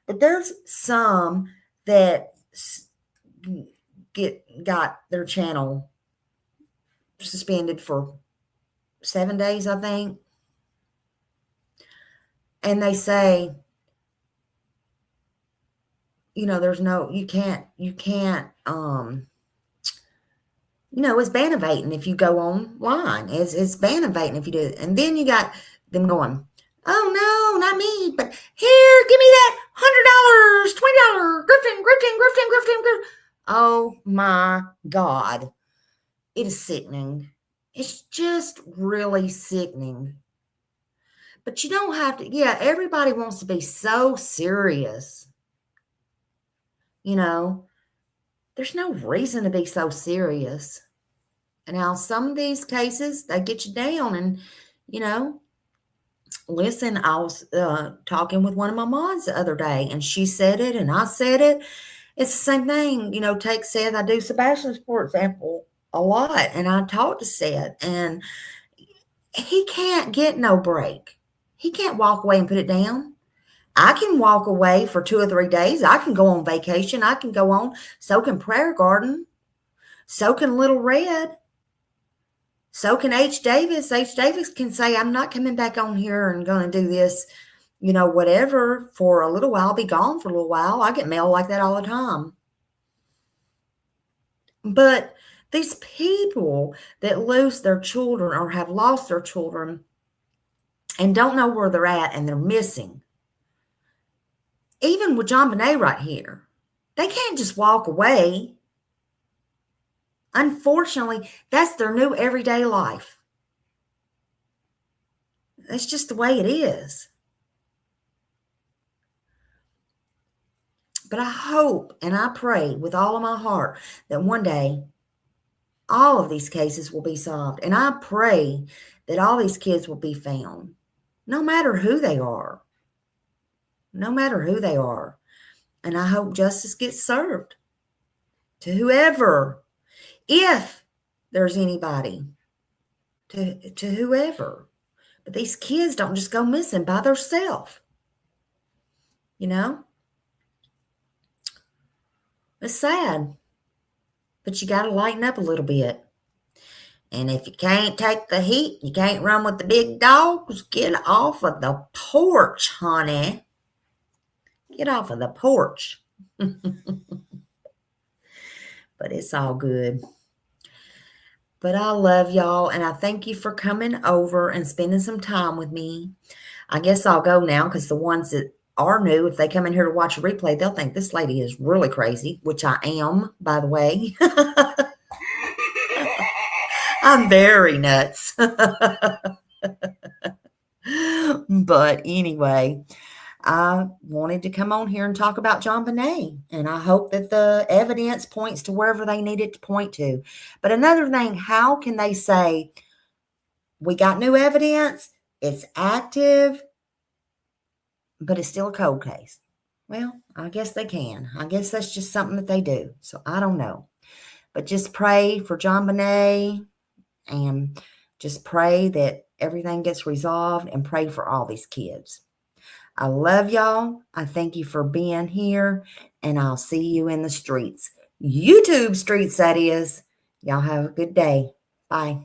but there's some that got their channel suspended for 7 days, I think. And they say, there's no, you can't, it's ban evading if you go online. It's ban evading if you do it. And then you got them going, oh no, not me, but here, give me that $100, $20, grifting. Oh my God. It is sickening. It's just really sickening. But you don't have to, everybody wants to be so serious. There's no reason to be so serious. And now some of these cases, they get you down. And, listen, I was talking with one of my moms the other day, and she said it, and I said it. It's the same thing. Take Seth. I do Sebastian's, for example, a lot. And I talk to Seth, and he can't get no break. He can't walk away and put it down. I can walk away for 2 or 3 days. I can go on vacation. I can go on. So can Prayer Garden. So can Little Red. So can H. Davis. H. Davis can say, I'm not coming back on here and going to do this, whatever, for a little while. I'll be gone for a little while. I get mail like that all the time. But these people that lose their children or have lost their children and don't know where they're at and they're missing, even with JonBenet right here, they can't just walk away. Unfortunately, that's their new everyday life. That's just the way it is. But I hope and I pray with all of my heart that one day all of these cases will be solved. And I pray that all these kids will be found, no matter who they are. No matter who they are. And I hope justice gets served to whoever, if there's anybody, to whoever. But these kids don't just go missing by themselves. You know? It's sad. But you got to lighten up a little bit. And if you can't take the heat, you can't run with the big dogs, get off of the porch, honey. Get off of the porch. But it's all good. But I love y'all, and I thank you for coming over and spending some time with me. I guess I'll go now because the ones that are new, if they come in here to watch a replay, they'll think this lady is really crazy, which I am, by the way. I'm very nuts. But anyway, I wanted to come on here and talk about JonBenet, and I hope that the evidence points to wherever they need it to point to. But another thing, how can they say, we got new evidence, it's active, but it's still a cold case? Well, I guess they can. I guess that's just something that they do. So I don't know. But just pray for JonBenet and just pray that everything gets resolved and pray for all these kids. I love y'all. I thank you for being here, and I'll see you in the streets. YouTube streets, that is. Y'all have a good day. Bye.